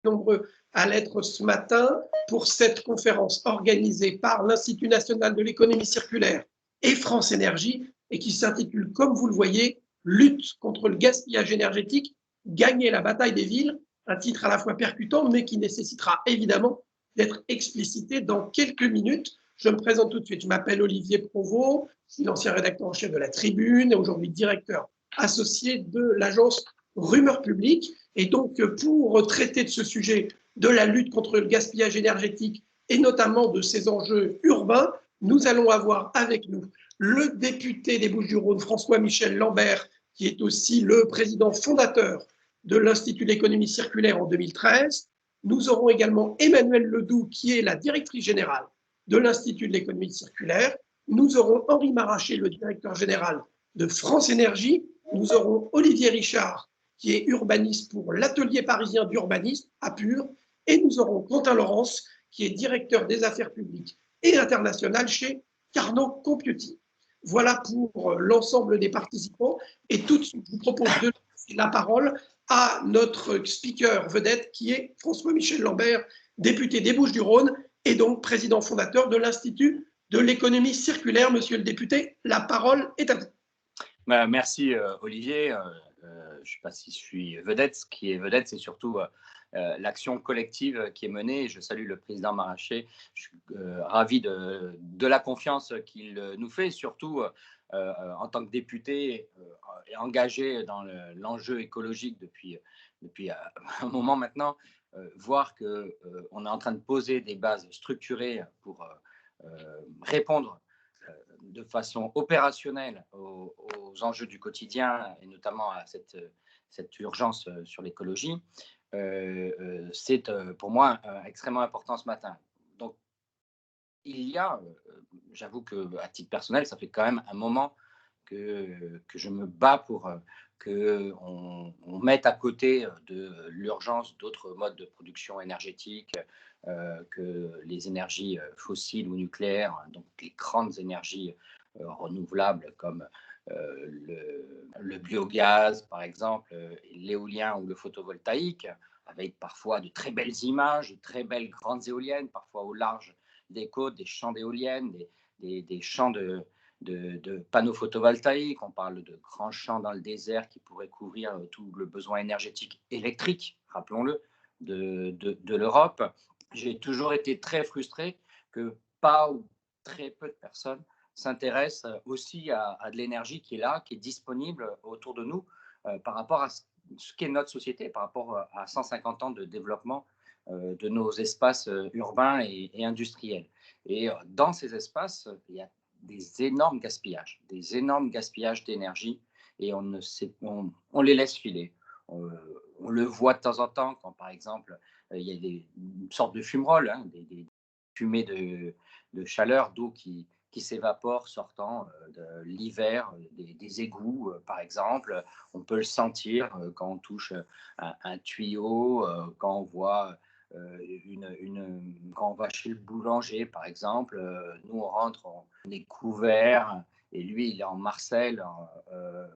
nombreux à l'être ce matin pour cette conférence organisée par l'Institut national de l'économie circulaire et France Énergie et qui s'intitule, comme vous le voyez, Lutte contre le gaspillage énergétique, gagner la bataille des villes, un titre à la fois percutant mais qui nécessitera évidemment d'être explicité dans quelques minutes. Je me présente tout de suite, je m'appelle Olivier Provost, je suis l'ancien rédacteur en chef de la Tribune et aujourd'hui directeur associé de l'agence Rumeur Publique. Et donc, pour traiter de ce sujet de la lutte contre le gaspillage énergétique et notamment de ces enjeux urbains, nous allons avoir avec nous le député des Bouches-du-Rhône, François-Michel Lambert, qui est aussi le président fondateur de l'Institut de l'économie circulaire en 2013. Nous aurons également Emmanuelle Ledoux, qui est la directrice générale de l'Institut de l'économie circulaire. Nous aurons Henri Maraché, le directeur général de France Énergie. Nous aurons Olivier Richard, qui est urbaniste pour l'Atelier parisien d'urbanisme à Pur. Et nous aurons Quentin Laurence, qui est directeur des affaires publiques et internationales chez Carnot Computing. Voilà pour l'ensemble des participants. Et tout de suite, je vous propose de laisser la parole à notre speaker vedette, qui est François-Michel Lambert, député des Bouches-du-Rhône et donc président fondateur de l'Institut de l'économie circulaire. Monsieur le député, la parole est à vous. Merci Olivier. Je ne sais pas si je suis vedette. Ce qui est vedette, c'est surtout l'action collective qui est menée. Je salue le président Maraché. Je suis ravi de la confiance qu'il nous fait, surtout en tant que député et engagé dans l'enjeu écologique depuis un moment maintenant. Voir qu'on est en train de poser des bases structurées pour répondre de façon opérationnelle aux enjeux du quotidien et notamment à cette urgence sur l'écologie, c'est pour moi extrêmement important ce matin. Donc, il y a, j'avoue qu'à titre personnel, ça fait quand même un moment que je me bats pour qu'on mette à côté de l'urgence d'autres modes de production énergétique que les énergies fossiles ou nucléaires, donc les grandes énergies renouvelables comme le biogaz, par exemple, l'éolien ou le photovoltaïque, avec parfois de très belles images, de très belles grandes éoliennes, parfois au large des côtes, des champs d'éoliennes, des champs de panneaux photovoltaïques. On parle de grands champs dans le désert qui pourraient couvrir tout le besoin énergétique électrique, rappelons-le, de l'Europe. J'ai toujours été très frustré que pas ou très peu de personnes s'intéressent aussi à de l'énergie qui est là, qui est disponible autour de nous par rapport à ce qu'est notre société, par rapport à 150 ans de développement de nos espaces urbains et industriels. Et dans ces espaces, il y a des énormes gaspillages d'énergie et on les laisse filer. On le voit de temps en temps quand, par exemple, il y a une sorte de fumerolles, hein, des fumées de chaleur, d'eau qui s'évaporent sortant de l'hiver, des égouts, par exemple. On peut le sentir quand on touche un tuyau, quand on voit quand on va chez le boulanger, par exemple, nous on rentre, on est couvert, et lui il est en Marcel,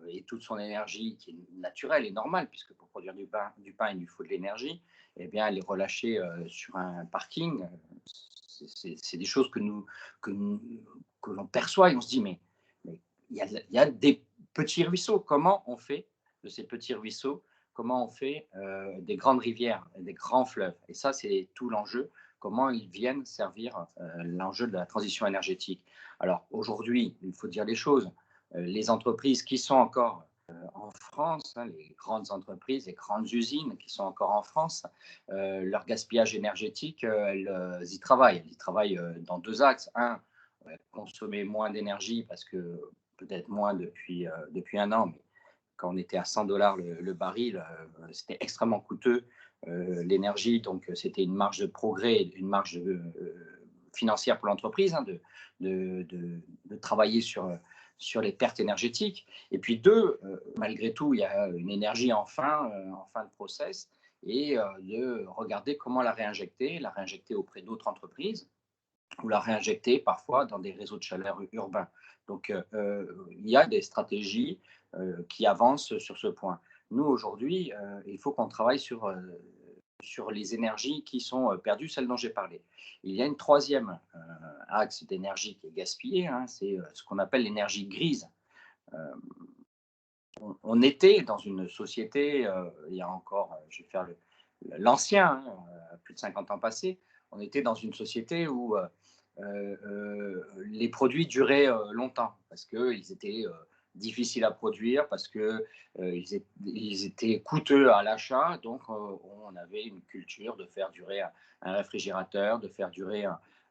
et toute son énergie qui est naturelle et normale, puisque pour produire du pain il lui faut de l'énergie, eh bien elle est relâchée sur un parking. C'est des choses que l'on perçoit et on se dit mais il y a des petits ruisseaux. Comment on fait de ces petits ruisseaux? Comment on fait des grandes rivières, des grands fleuves? Et ça, c'est tout l'enjeu, comment ils viennent servir l'enjeu de la transition énergétique. Alors aujourd'hui, il faut dire les choses, les entreprises qui sont encore en France, hein, les grandes entreprises, les grandes usines qui sont encore en France, leur gaspillage énergétique, elles y travaillent. Elles y travaillent dans deux axes. Un, consommer moins d'énergie parce que peut-être moins depuis un an, mais quand on était à 100 $ le baril, c'était extrêmement coûteux, l'énergie. Donc, c'était une marge de progrès, une marge financière pour l'entreprise, hein, de travailler sur les pertes énergétiques. Et puis deux, malgré tout, il y a une énergie en fin de process, et de regarder comment la réinjecter auprès d'autres entreprises, ou la réinjecter parfois dans des réseaux de chaleur urbains. Donc, il y a des stratégies qui avancent sur ce point. Nous, aujourd'hui, il faut qu'on travaille sur sur les énergies qui sont perdues, celles dont j'ai parlé. Il y a une troisième axe d'énergie qui est gaspillé, hein, c'est ce qu'on appelle l'énergie grise. Euh, on était dans une société, il y a encore, je vais faire l'ancien, hein, plus de 50 ans passés, on était dans une société où les produits duraient longtemps parce qu'ils étaient difficiles à produire, parce qu'ils étaient coûteux à l'achat. Donc, on avait une culture de faire durer un réfrigérateur, de faire durer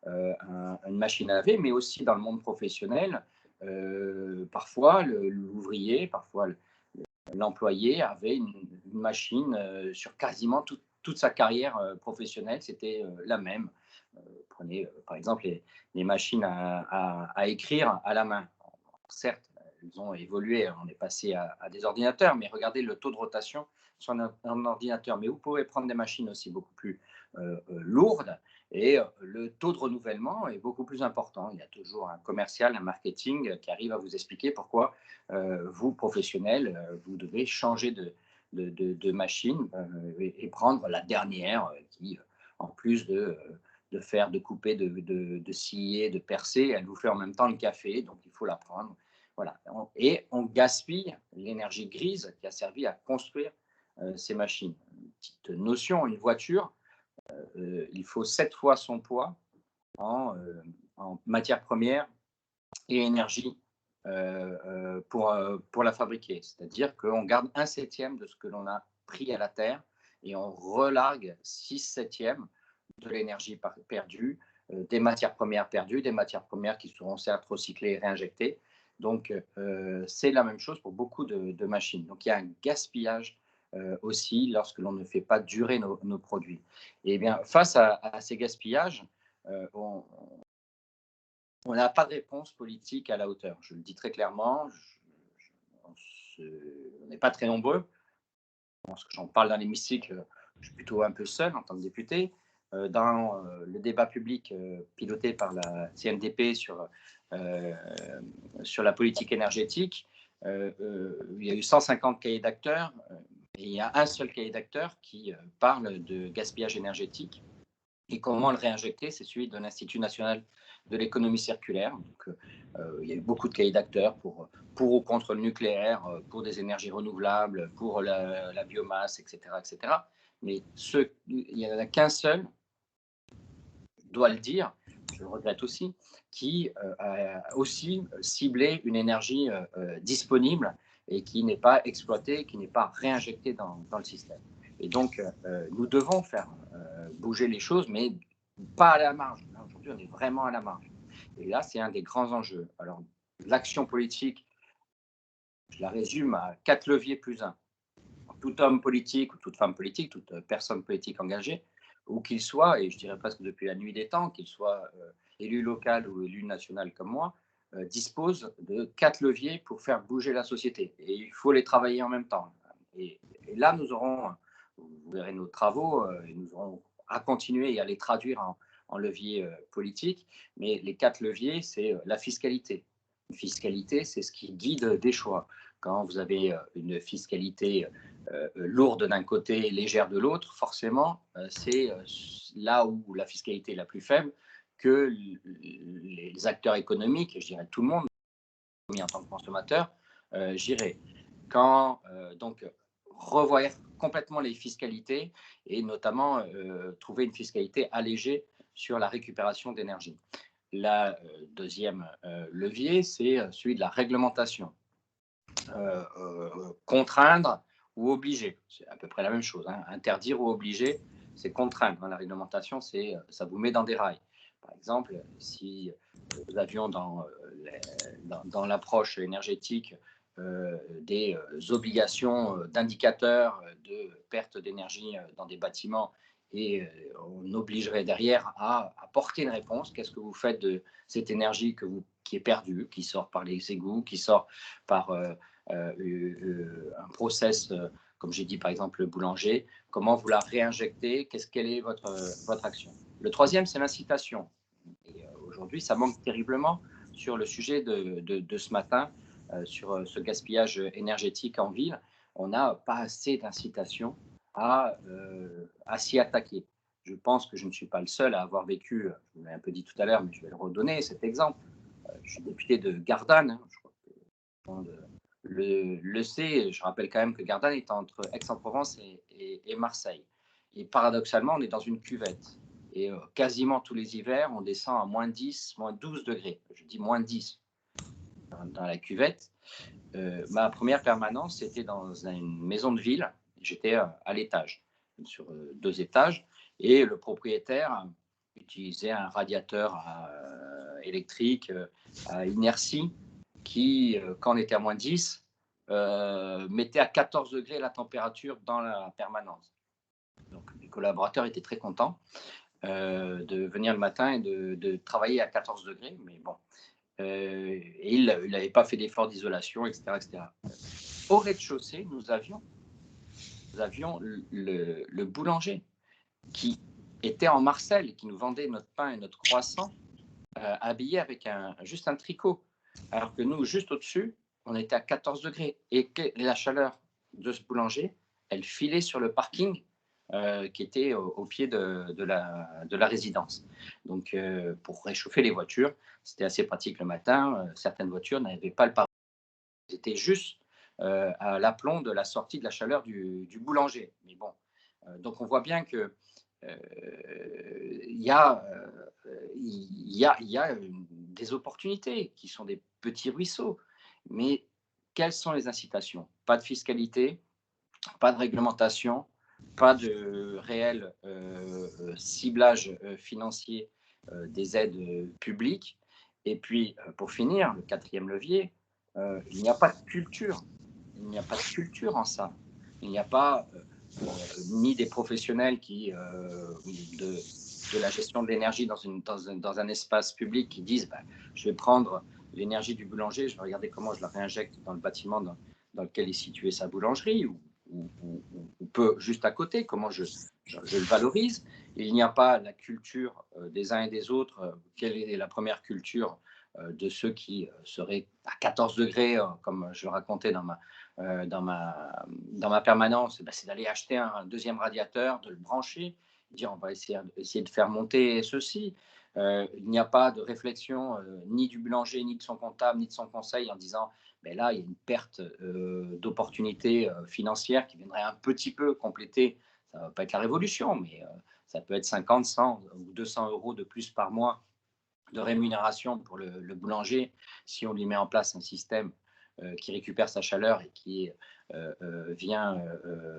une machine à laver, mais aussi dans le monde professionnel. Parfois, l'ouvrier, parfois l'employé avait une machine sur quasiment toute sa carrière professionnelle, c'était la même. Prenez par exemple les machines à écrire à la main. Certes, elles ont évolué, on est passé à des ordinateurs, mais regardez le taux de rotation sur un ordinateur. Mais vous pouvez prendre des machines aussi beaucoup plus lourdes et le taux de renouvellement est beaucoup plus important. Il y a toujours un commercial, un marketing qui arrive à vous expliquer pourquoi vous, professionnels, vous devez changer de machine et prendre la dernière qui, en plus de faire, de couper, de scier, de percer, elle vous fait en même temps le café, donc il faut la prendre. Voilà. Et on gaspille l'énergie grise qui a servi à construire ces machines. Une petite notion, une voiture, il faut 7 fois son poids en matière première et énergie pour la fabriquer. C'est-à-dire qu'on garde 1/7 de ce que l'on a pris à la Terre et on relargue 6/7 de l'énergie perdue, des matières premières perdues, des matières premières qui seront certes recyclées et réinjectées. Donc, c'est la même chose pour beaucoup de machines. Donc, il y a un gaspillage aussi lorsque l'on ne fait pas durer nos produits. Et bien, face à ces gaspillages, on n'a pas de réponse politique à la hauteur. Je le dis très clairement, on n'est pas très nombreux. Lorsque j'en parle dans l'hémicycle, je suis plutôt un peu seul en tant que député. Dans le débat public piloté par la CNDP sur la politique énergétique, il y a eu 150 cahiers d'acteurs et il y a un seul cahier d'acteurs qui parle de gaspillage énergétique. Et comment le réinjecter, c'est celui de l'Institut national de l'économie circulaire. Donc, il y a eu beaucoup de cahiers d'acteurs pour ou contre le nucléaire, pour des énergies renouvelables, pour la biomasse, etc., etc. Mais il n'y en a qu'un seul, je dois le dire, je le regrette aussi, qui a aussi ciblé une énergie disponible et qui n'est pas exploitée, qui n'est pas réinjectée dans le système. Et donc, nous devons faire bouger les choses, mais pas à la marge. Aujourd'hui, on est vraiment à la marge. Et là, c'est un des grands enjeux. Alors, l'action politique, je la résume à 4 leviers plus 1. Tout homme politique ou toute femme politique, toute personne politique engagée, où qu'il soit, et je dirais presque depuis la nuit des temps, qu'il soit élu local ou élu national comme moi, dispose de 4 leviers pour faire bouger la société. Et il faut les travailler en même temps. Et là, nous aurons, vous verrez nos travaux, et nous aurons à continuer et à les traduire en leviers politiques. Mais les 4 leviers, c'est la fiscalité. La fiscalité, c'est ce qui guide des choix. Quand vous avez une fiscalité lourde d'un côté et légère de l'autre, forcément, c'est là où la fiscalité est la plus faible que les acteurs économiques, je dirais tout le monde, en tant que consommateur, j'irai. Quand, donc, revoir complètement les fiscalités et notamment trouver une fiscalité allégée sur la récupération d'énergie. La deuxième levier, c'est celui de la réglementation. Contraindre ou obliger, c'est à peu près la même chose. Hein. Interdire ou obliger, c'est contraindre. Hein. La réglementation, ça vous met dans des rails. Par exemple, si nous avions dans l'approche énergétique des obligations d'indicateurs de perte d'énergie dans des bâtiments et on obligerait derrière à apporter une réponse. Qu'est-ce que vous faites de cette énergie qui est perdue, qui sort par les égouts, qui sort par un process, comme j'ai dit par exemple le boulanger, comment vous la réinjectez, quelle est votre action. Le troisième, c'est l'incitation. Aujourd'hui, ça manque terriblement sur le sujet de ce matin, sur ce gaspillage énergétique en ville. On n'a pas assez d'incitation à s'y attaquer. Je pense que je ne suis pas le seul à avoir vécu, je l'ai un peu dit tout à l'heure, mais je vais le redonner, cet exemple. Je suis député de Gardanne, hein, je crois que tout le monde le sait. Je rappelle quand même que Gardanne est entre Aix-en-Provence et Marseille. Et paradoxalement, on est dans une cuvette. Et quasiment tous les hivers, on descend à moins 10, moins 12 degrés. Je dis moins 10 dans la cuvette. Ma première permanence, c'était dans une maison de ville. J'étais à l'étage, sur 2 étages. Et le propriétaire utilisait un radiateur électrique à inertie qui, quand on était à moins 10, mettait à 14 degrés la température dans la permanence. Donc, les collaborateurs étaient très contents de venir le matin et de travailler à 14 degrés. Mais bon, et il n'avait pas fait d'effort d'isolation, etc., etc. Au rez-de-chaussée, nous avions le boulanger qui était en Marseille, qui nous vendait notre pain et notre croissant habillé avec juste un tricot. Alors que nous, juste au-dessus, on était à 14 degrés. Et la chaleur de ce boulanger, elle filait sur le parking qui était au pied de la résidence. Donc, pour réchauffer les voitures, c'était assez pratique le matin. Certaines voitures n'avaient pas le pare-brise. C'était juste à l'aplomb de la sortie de la chaleur du boulanger. Mais bon, donc on voit bien que il y a, des opportunités qui sont des petits ruisseaux. Mais quelles sont les incitations? Pas de fiscalité, pas de réglementation, pas de réel ciblage financier des aides publiques. Et puis, pour finir, le quatrième levier, il n'y a pas de culture. Il n'y a pas de culture en ça. Il n'y a pas ni des professionnels de la gestion de l'énergie dans un espace public qui disent je vais prendre l'énergie du boulanger, je vais regarder comment je la réinjecte dans le bâtiment dans lequel est située sa boulangerie ou peu juste à côté, comment je le valorise. Il n'y a pas la culture des uns et des autres. Quelle est la première culture de ceux qui seraient à 14 degrés, comme je le racontais dans ma permanence? C'est d'aller acheter un deuxième radiateur, de le brancher, dire on va essayer de faire monter ceci. Il n'y a pas de réflexion ni du boulanger, ni de son comptable, ni de son conseil en disant là, il y a une perte d'opportunités financières qui viendrait un petit peu compléter. Ça ne va pas être la révolution, mais ça peut être 50, 100 ou 200 euros de plus par mois de rémunération pour le boulanger si on lui met en place un système qui récupère sa chaleur et qui vient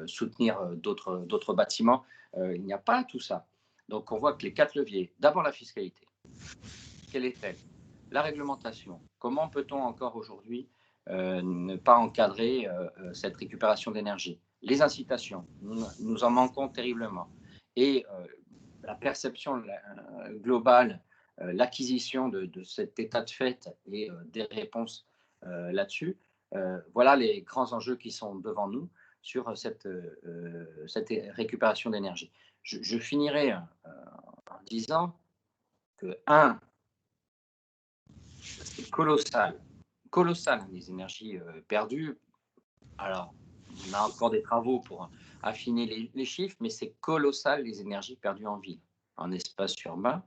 soutenir d'autres bâtiments. Il n'y a pas tout ça. Donc on voit que les 4 leviers, d'abord la fiscalité, quelle est-elle? La réglementation, comment peut-on encore aujourd'hui ne pas encadrer cette récupération d'énergie? Les incitations, nous en manquons terriblement. Et la perception globale, l'acquisition de cet état de fait et des réponses là-dessus, voilà les grands enjeux qui sont devant nous sur cette récupération d'énergie. Je finirai en disant que, c'est colossal les énergies perdues. Alors, on a encore des travaux pour affiner les chiffres, mais c'est colossal les énergies perdues en ville, en espace urbain,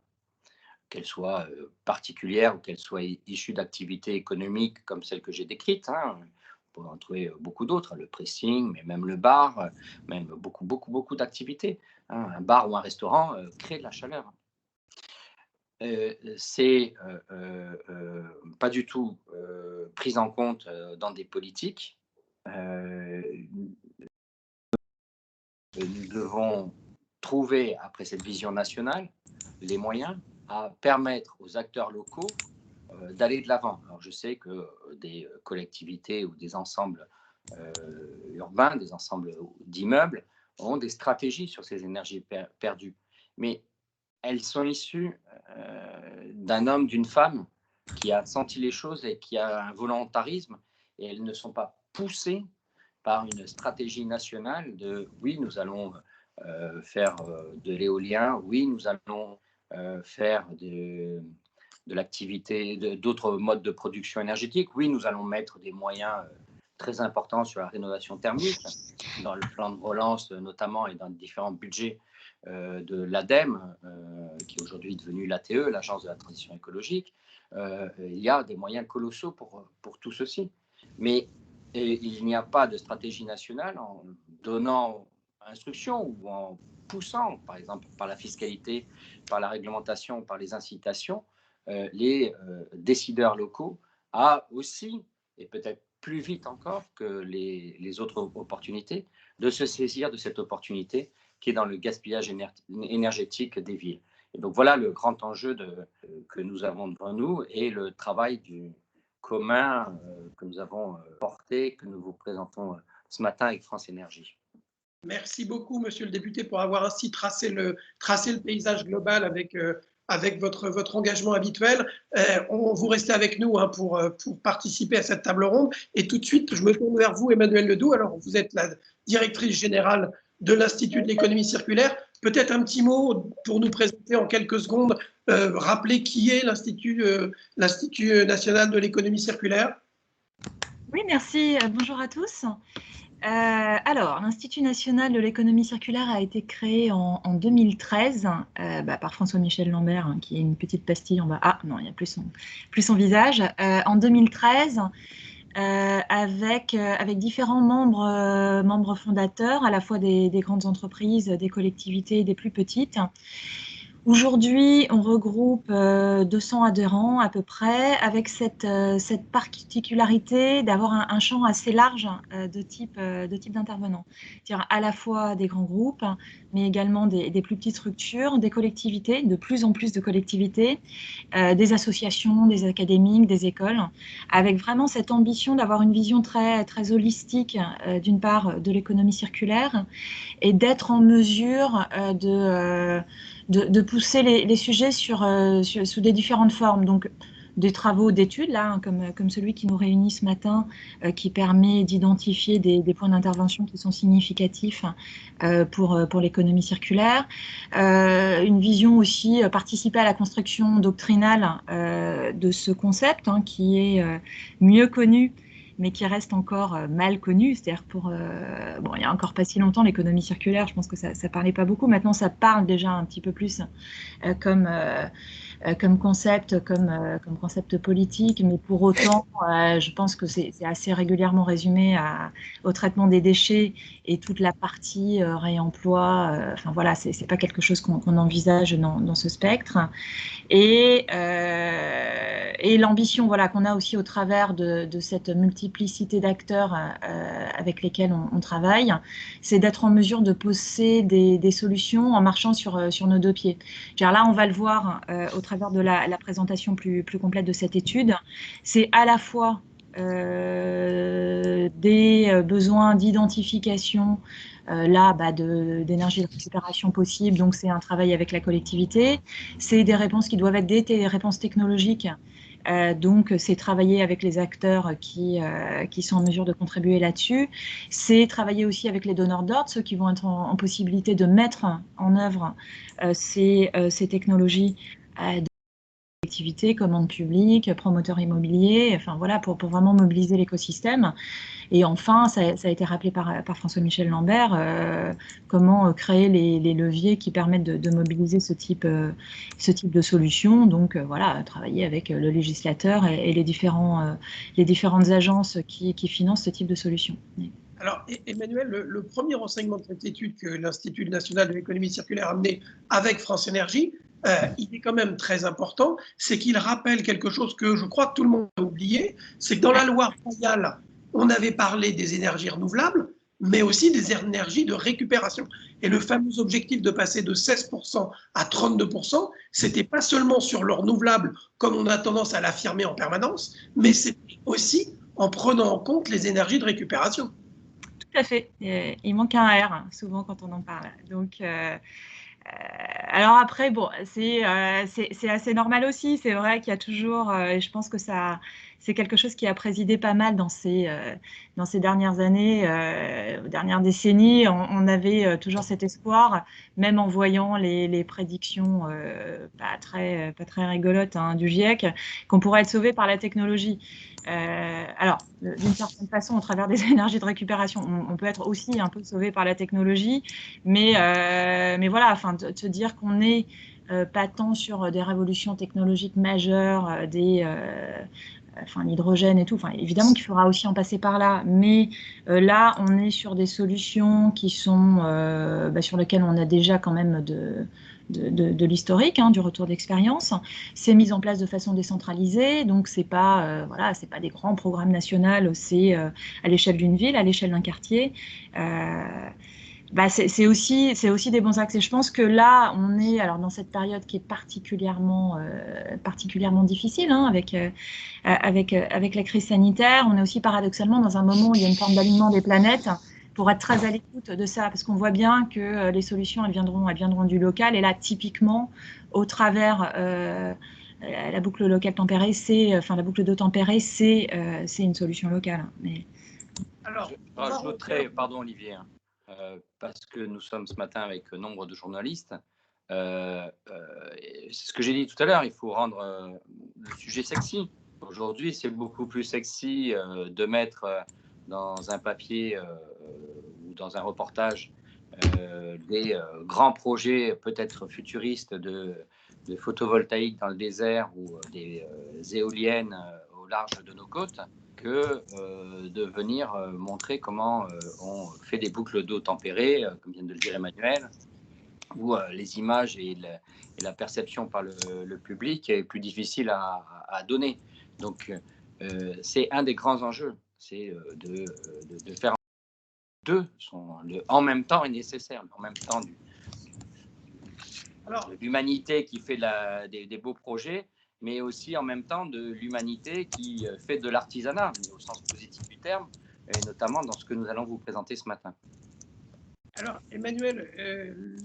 qu'elles soient particulières ou qu'elles soient issues d'activités économiques comme celles que j'ai décrites. On peut en trouver beaucoup d'autres, le pressing, mais même le bar, même beaucoup d'activités. Un bar ou un restaurant crée de la chaleur. C'est pas du tout pris en compte dans des politiques. Nous devons trouver, après cette vision nationale, les moyens à permettre aux acteurs locaux d'aller de l'avant. Alors je sais que des collectivités ou des ensembles urbains, des ensembles d'immeubles ont des stratégies sur ces énergies perdues. Mais elles sont issues d'un homme, d'une femme qui a senti les choses et qui a un volontarisme, et elles ne sont pas poussées par une stratégie nationale de oui, nous allons faire de l'éolien, oui, nous allons faire de l'activité, d'autres modes de production énergétique, oui, nous allons mettre des moyens très important sur la rénovation thermique, dans le plan de relance notamment et dans différents budgets de l'ADEME, qui est aujourd'hui devenue l'ATE, l'Agence de la transition écologique. Il y a des moyens colossaux pour tout ceci. Mais il n'y a pas de stratégie nationale en donnant instruction ou en poussant, par exemple, par la fiscalité, par la réglementation, par les incitations, les décideurs locaux à aussi, et peut-être plus vite encore que les autres opportunités, de se saisir de cette opportunité qui est dans le gaspillage énergétique des villes. Et donc voilà le grand enjeu que nous avons devant nous et le travail du commun que nous avons porté, que nous vous présentons ce matin avec France Énergie. Merci beaucoup, monsieur le député, pour avoir ainsi tracé le paysage global avec votre engagement habituel. Vous restez avec nous pour participer à cette table ronde. Et tout de suite, je me tourne vers vous, Emmanuelle Ledoux. Alors, vous êtes la directrice générale de l'Institut de l'économie circulaire. Peut-être un petit mot pour nous présenter en quelques secondes, rappeler qui est l'Institut national de l'économie circulaire. Oui, merci. Bonjour à tous. Alors, l'Institut national de l'économie circulaire a été créé en 2013 par François-Michel Lambert, hein, qui est une petite pastille en bas. Ah non, il n'y a plus son visage. En 2013, avec différents membres fondateurs, à la fois des grandes entreprises, des collectivités et des plus petites. Aujourd'hui, on regroupe 200 adhérents à peu près, avec cette particularité d'avoir un champ assez large de type d'intervenants. C'est-à-dire à la fois des grands groupes, mais également des plus petites structures, des collectivités, de plus en plus de collectivités, des associations, des académiques, des écoles, avec vraiment cette ambition d'avoir une vision très, très holistique, d'une part, de l'économie circulaire, et d'être en mesure de pousser les sujets sous des différentes formes. Donc, des travaux d'études, là, hein, comme celui qui nous réunit ce matin, qui permet d'identifier des points d'intervention qui sont significatifs pour l'économie circulaire. Une vision aussi, participer à la construction doctrinale de ce concept, hein, qui est mieux connu, mais qui reste encore mal connu. C'est-à-dire il y a encore pas si longtemps, l'économie circulaire, je pense que ça parlait pas beaucoup. Maintenant, ça parle déjà un petit peu plus comme concept, comme concept politique, mais pour autant, je pense que c'est assez régulièrement résumé au traitement des déchets et toute la partie réemploi. Enfin voilà, c'est pas quelque chose qu'on envisage dans ce spectre. Et l'ambition, voilà, qu'on a aussi au travers de cette multiplicité d'acteurs avec lesquels on travaille, c'est d'être en mesure de poser des solutions en marchant sur nos deux pieds. Là, on va le voir au travers de la présentation plus complète de cette étude. C'est à la fois des besoins d'identification d'énergie de récupération possible, donc c'est un travail avec la collectivité. C'est des réponses qui doivent être des réponses technologiques, donc c'est travailler avec les acteurs qui sont en mesure de contribuer là-dessus. C'est travailler aussi avec les donneurs d'ordre, ceux qui vont être en possibilité de mettre en œuvre ces technologies collectivités, commandes publiques, promoteurs immobiliers, enfin voilà, pour vraiment mobiliser l'écosystème. Et enfin, ça a été rappelé par François-Michel Lambert, comment créer les leviers qui permettent de mobiliser ce type de solutions. Donc voilà, travailler avec le législateur et les différentes agences qui financent ce type de solutions. Alors, Emmanuel, le premier enseignement de cette étude que l'Institut national de l'économie circulaire a mené avec France Énergie, il est quand même très important, c'est qu'il rappelle quelque chose que je crois que tout le monde a oublié, c'est que dans la loi royale, on avait parlé des énergies renouvelables, mais aussi des énergies de récupération. Et le fameux objectif de passer de 16% à 32%, c'était pas seulement sur le renouvelable, comme on a tendance à l'affirmer en permanence, mais c'est aussi en prenant en compte les énergies de récupération. Tout à fait. Il manque un R, souvent, quand on en parle. Donc, alors après, bon, c'est assez normal aussi. C'est vrai qu'il y a toujours, et je pense que c'est quelque chose qui a présidé pas mal dans ces dernières années, dernières décennies. On avait toujours cet espoir, même en voyant les prédictions pas très rigolotes, hein, du GIEC, qu'on pourrait être sauvé par la technologie. Alors, d'une certaine façon, au travers des énergies de récupération, on peut être aussi un peu sauvé par la technologie, mais voilà, enfin, te dire qu'on n'est pas tant sur des révolutions technologiques majeures, enfin, l'hydrogène et tout. Enfin, évidemment qu'il faudra aussi en passer par là, mais là, on est sur des solutions qui sont sur lesquelles on a déjà quand même de l'historique, hein, du retour d'expérience. C'est mis en place de façon décentralisée, donc c'est pas voilà, c'est pas des grands programmes nationaux, c'est à l'échelle d'une ville, à l'échelle d'un quartier. C'est aussi des bons axes. Et je pense que là, on est alors dans cette période qui est particulièrement difficile, hein, avec la crise sanitaire. On est aussi paradoxalement dans un moment où il y a une forme d'alignement des planètes pour être très à l'écoute de ça, parce qu'on voit bien que les solutions, elles viendront du local. Et là, typiquement, au travers la boucle locale tempérée, la boucle d'eau tempérée, c'est une solution locale. Mais... Alors, je rajouterais, pardon Olivier, parce que nous sommes ce matin avec nombre de journalistes. C'est ce que j'ai dit tout à l'heure, il faut rendre le sujet sexy. Aujourd'hui, c'est beaucoup plus sexy de mettre dans un papier ou dans un reportage des grands projets peut-être futuristes de photovoltaïque dans le désert ou des éoliennes au large de nos côtes que de venir montrer comment on fait des boucles d'eau tempérées, comme vient de le dire Emmanuel, où les images et la perception par le public est plus difficile à donner. Donc, c'est un des grands enjeux, c'est de faire deux. En même temps est nécessaire, en même temps de l'humanité qui fait des beaux projets, mais aussi en même temps de l'humanité qui fait de l'artisanat, au sens positif du terme, et notamment dans ce que nous allons vous présenter ce matin. Alors, Emmanuel,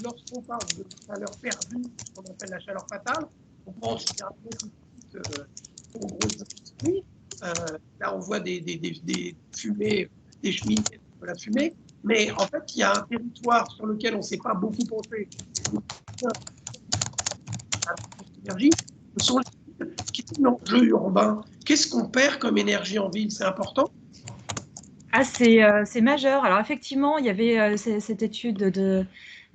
lorsqu'on parle de chaleur perdue, ce qu'on appelle la chaleur fatale, on pense qu'il y a un gros industrie. Là, on voit des fumées, des cheminées, de la fumée, mais en fait, il y a un territoire sur lequel on ne s'est pas beaucoup pensé. L'énergie, ce sont les villes qui sont l'enjeu urbain. Qu'est-ce qu'on perd comme énergie en ville? C'est important? C'est majeur. Alors effectivement, il y avait cette étude de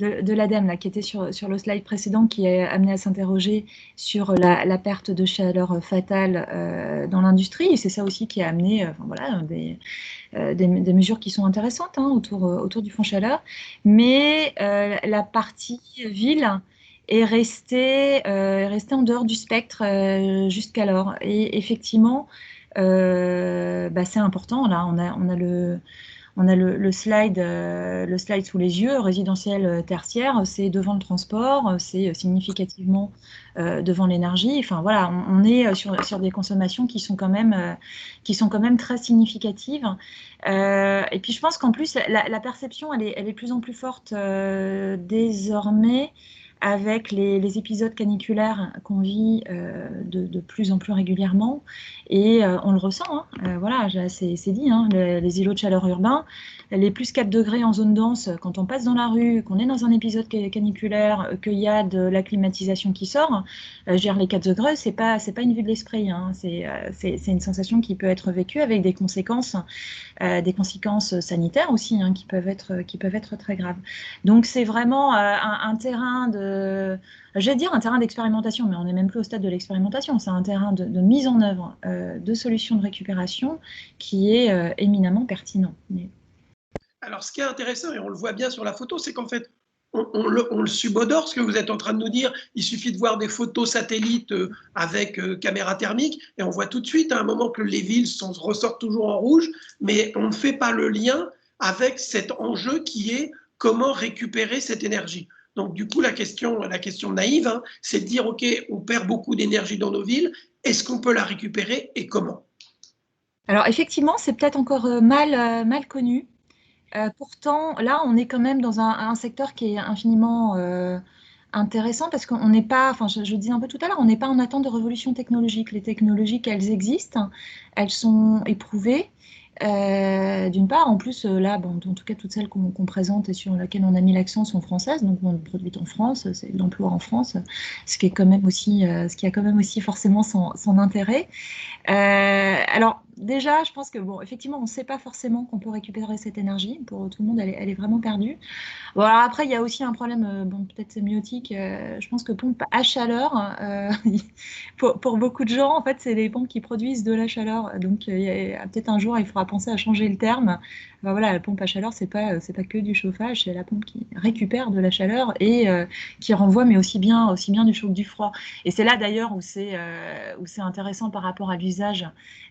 l'ADEME là, qui était sur le slide précédent, qui est amené à s'interroger sur la perte de chaleur fatale dans l'industrie. Et c'est ça aussi qui a amené voilà, des mesures qui sont intéressantes, hein, autour du fonds chaleur. Mais la partie ville est restée en dehors du spectre jusqu'alors. Et effectivement, c'est important. Là, on a le slide sous les yeux. Résidentiel tertiaire, c'est devant le transport, c'est significativement devant l'énergie. Enfin voilà, on est sur des consommations qui sont quand même très significatives. Et puis je pense qu'en plus la perception, elle est de plus en plus forte désormais, avec les épisodes caniculaires qu'on vit de plus en plus régulièrement. Et on le ressent, hein. Voilà, c'est dit, hein, les îlots de chaleur urbains, les plus 4 degrés en zone dense, quand on passe dans la rue, qu'on est dans un épisode caniculaire, qu'il y a de la climatisation qui sort, je veux dire, les 4 degrés, c'est pas une vue de l'esprit, hein. C'est une sensation qui peut être vécue avec des conséquences sanitaires aussi, hein, qui peuvent être très graves. Donc c'est vraiment un terrain j'allais dire un terrain d'expérimentation, mais on n'est même plus au stade de l'expérimentation. C'est un terrain de mise en œuvre de solutions de récupération qui est éminemment pertinent. Alors, ce qui est intéressant, et on le voit bien sur la photo, c'est qu'en fait, on le subodore, ce que vous êtes en train de nous dire. Il suffit de voir des photos satellites avec caméra thermique, et on voit tout de suite à un moment que les villes ressortent toujours en rouge, mais on ne fait pas le lien avec cet enjeu qui est comment récupérer cette énergie. Donc, du coup, la question naïve, hein, c'est de dire, OK, on perd beaucoup d'énergie dans nos villes, est-ce qu'on peut la récupérer et comment? Alors, effectivement, c'est peut-être encore mal connu. Pourtant, là, on est quand même dans un secteur qui est infiniment intéressant, parce qu'on n'est pas, enfin, je disais un peu tout à l'heure, on n'est pas en attente de révolution technologique. Les technologies, elles existent, elles sont éprouvées. D'une part, en plus, là, bon, en tout cas, toutes celles qu'on présente et sur lesquelles on a mis l'accent sont françaises, donc on produit en France, c'est de l'emploi en France, ce qui a quand même aussi forcément son intérêt. Alors, déjà, je pense que, bon, effectivement, on ne sait pas forcément qu'on peut récupérer cette énergie. Pour tout le monde, elle est vraiment perdue. Bon, alors après, il y a aussi un problème, bon, peut-être sémiotique. Je pense que pompe à chaleur, pour beaucoup de gens, en fait, c'est les pompes qui produisent de la chaleur. Donc, peut-être un jour, il faudra penser à changer le terme. Ben voilà, la pompe à chaleur, c'est pas que du chauffage, c'est la pompe qui récupère de la chaleur et qui renvoie, mais aussi bien du chaud que du froid. Et c'est là d'ailleurs où c'est intéressant par rapport à l'usage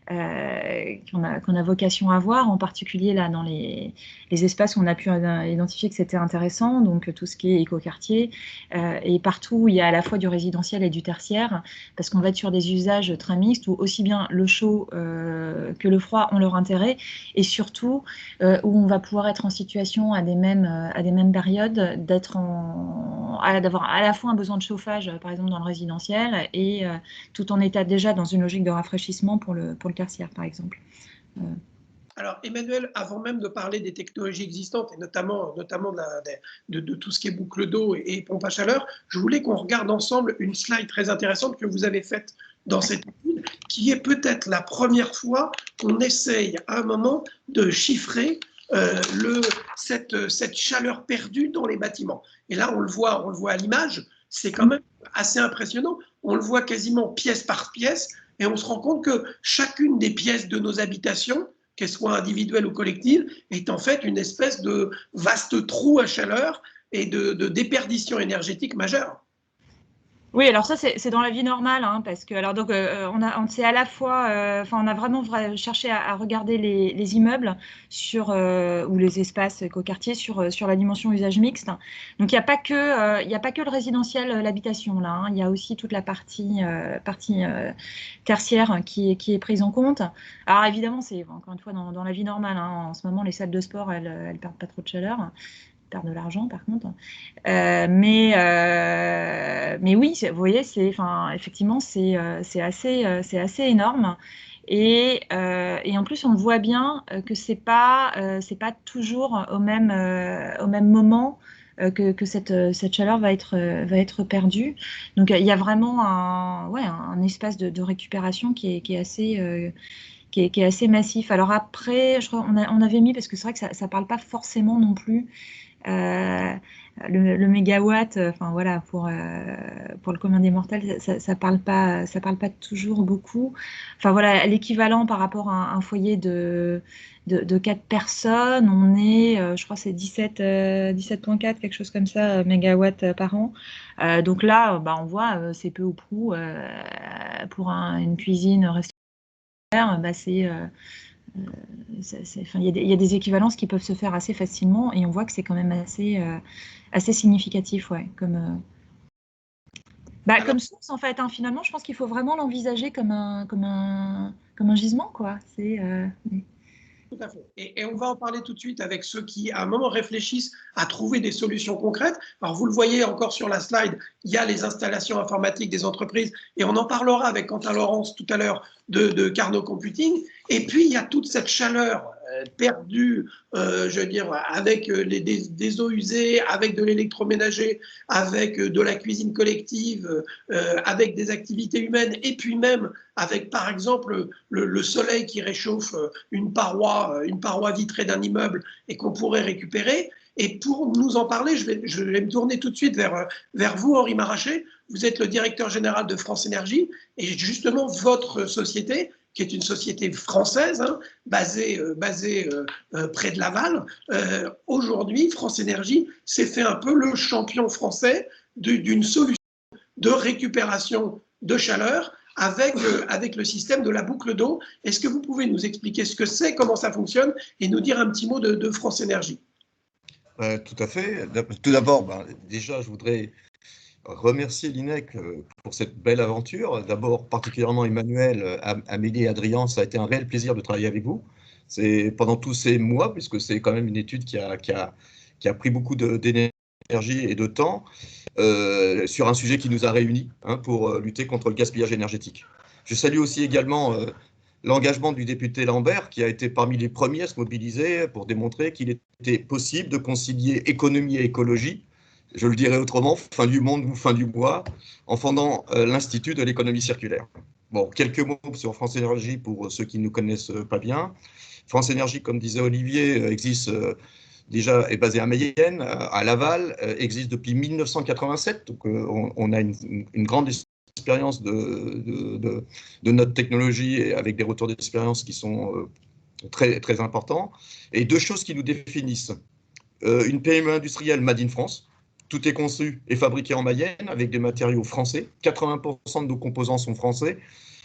qu'on a vocation à avoir, en particulier là dans les espaces où on a pu identifier que c'était intéressant, donc tout ce qui est écoquartier, et partout où il y a à la fois du résidentiel et du tertiaire, parce qu'on va être sur des usages très mixtes où aussi bien le chaud que le froid ont leur intérêt, et surtout où on va pouvoir être en situation à des mêmes périodes d'avoir à la fois un besoin de chauffage, par exemple dans le résidentiel, et tout en étant déjà dans une logique de rafraîchissement pour le tertiaire, par exemple. Alors, Emmanuel, avant même de parler des technologies existantes, et notamment de tout ce qui est boucle d'eau et pompe à chaleur, je voulais qu'on regarde ensemble une slide très intéressante que vous avez faite dans cette étude, qui est peut-être la première fois qu'on essaye à un moment de chiffrer cette chaleur perdue dans les bâtiments. Et là, on le voit à l'image, c'est quand même assez impressionnant. On le voit quasiment pièce par pièce, et on se rend compte que chacune des pièces de nos habitations, qu'elles soient individuelles ou collectives, est en fait une espèce de vaste trou à chaleur et de déperdition énergétique majeure. Oui, alors ça c'est dans la vie normale, hein, parce que alors donc c'est à la fois, on a vraiment cherché à regarder les immeubles ou les espaces écoquartiers sur la dimension usage mixte. Donc il n'y a pas que le résidentiel, l'habitation là, hein, il y a aussi toute la partie tertiaire qui est prise en compte. Alors évidemment c'est encore une fois dans la vie normale, hein, en ce moment les salles de sport elles perdent pas trop de chaleur. Perdent de l'argent par contre. Mais oui, vous voyez, effectivement, c'est assez énorme. Et en plus, on voit bien que c'est pas toujours au même moment que cette chaleur va être perdue. Donc, il y a vraiment un espace de récupération qui est assez qui est assez massif. Alors après, je crois on avait mis, parce que c'est vrai que ça ne parle pas forcément non plus, le mégawatt, voilà, pour le commun des mortels, ça parle pas toujours beaucoup. Enfin voilà, l'équivalent par rapport à un foyer de 4 personnes, on est, je crois, c'est 17,4, quelque chose comme ça, mégawatts par an. Donc là, on voit, c'est peu ou prou pour une cuisine restaurant. Il y a des équivalences qui peuvent se faire assez facilement et on voit que c'est quand même assez significatif, ouais, comme source en fait. Hein, finalement, je pense qu'il faut vraiment l'envisager comme un gisement, quoi. Tout à fait. Et on va en parler tout de suite avec ceux qui, à un moment, réfléchissent à trouver des solutions concrètes. Alors, vous le voyez encore sur la slide, il y a les installations informatiques des entreprises, et on en parlera avec Quentin Laurence tout à l'heure de Carnot Computing. Et puis, il y a toute cette chaleur perdue, je veux dire, avec des eaux usées, avec de l'électroménager, avec de la cuisine collective, avec des activités humaines, et puis même avec, par exemple, le soleil qui réchauffe une paroi vitrée d'un immeuble et qu'on pourrait récupérer. Et pour nous en parler, je vais me tourner tout de suite vers vous, Henri Maracher. Vous êtes le directeur général de France Énergie, et justement, votre société, qui est une société française, hein, basée près de Laval, aujourd'hui, France Énergie s'est fait un peu le champion français d'une solution de récupération de chaleur avec le système de la boucle d'eau. Est-ce que vous pouvez nous expliquer ce que c'est, comment ça fonctionne, et nous dire un petit mot de France Énergie? Tout à fait. Tout d'abord, déjà, je voudrais remercier l'INEC pour cette belle aventure. D'abord, particulièrement Emmanuel, Amélie et Adrien, ça a été un réel plaisir de travailler avec vous. C'est pendant tous ces mois, puisque c'est quand même une étude qui a pris beaucoup d'énergie et de temps sur un sujet qui nous a réunis, hein, pour lutter contre le gaspillage énergétique. Je salue aussi également l'engagement du député Lambert, qui a été parmi les premiers à se mobiliser pour démontrer qu'il était possible de concilier économie et écologie. Je le dirais autrement, fin du monde ou fin du mois, en fondant l'Institut de l'économie circulaire. bon, quelques mots sur France Énergie pour ceux qui ne nous connaissent pas bien. France Énergie, comme disait Olivier, existe déjà, est basée à Mayenne, à Laval, existe depuis 1987. Donc, on a une grande expérience de notre technologie et avec des retours d'expérience qui sont très, très importants. Et deux choses qui nous définissent. Une PME industrielle Made in France. Tout est conçu et fabriqué en Mayenne avec des matériaux français. 80% de nos composants sont français.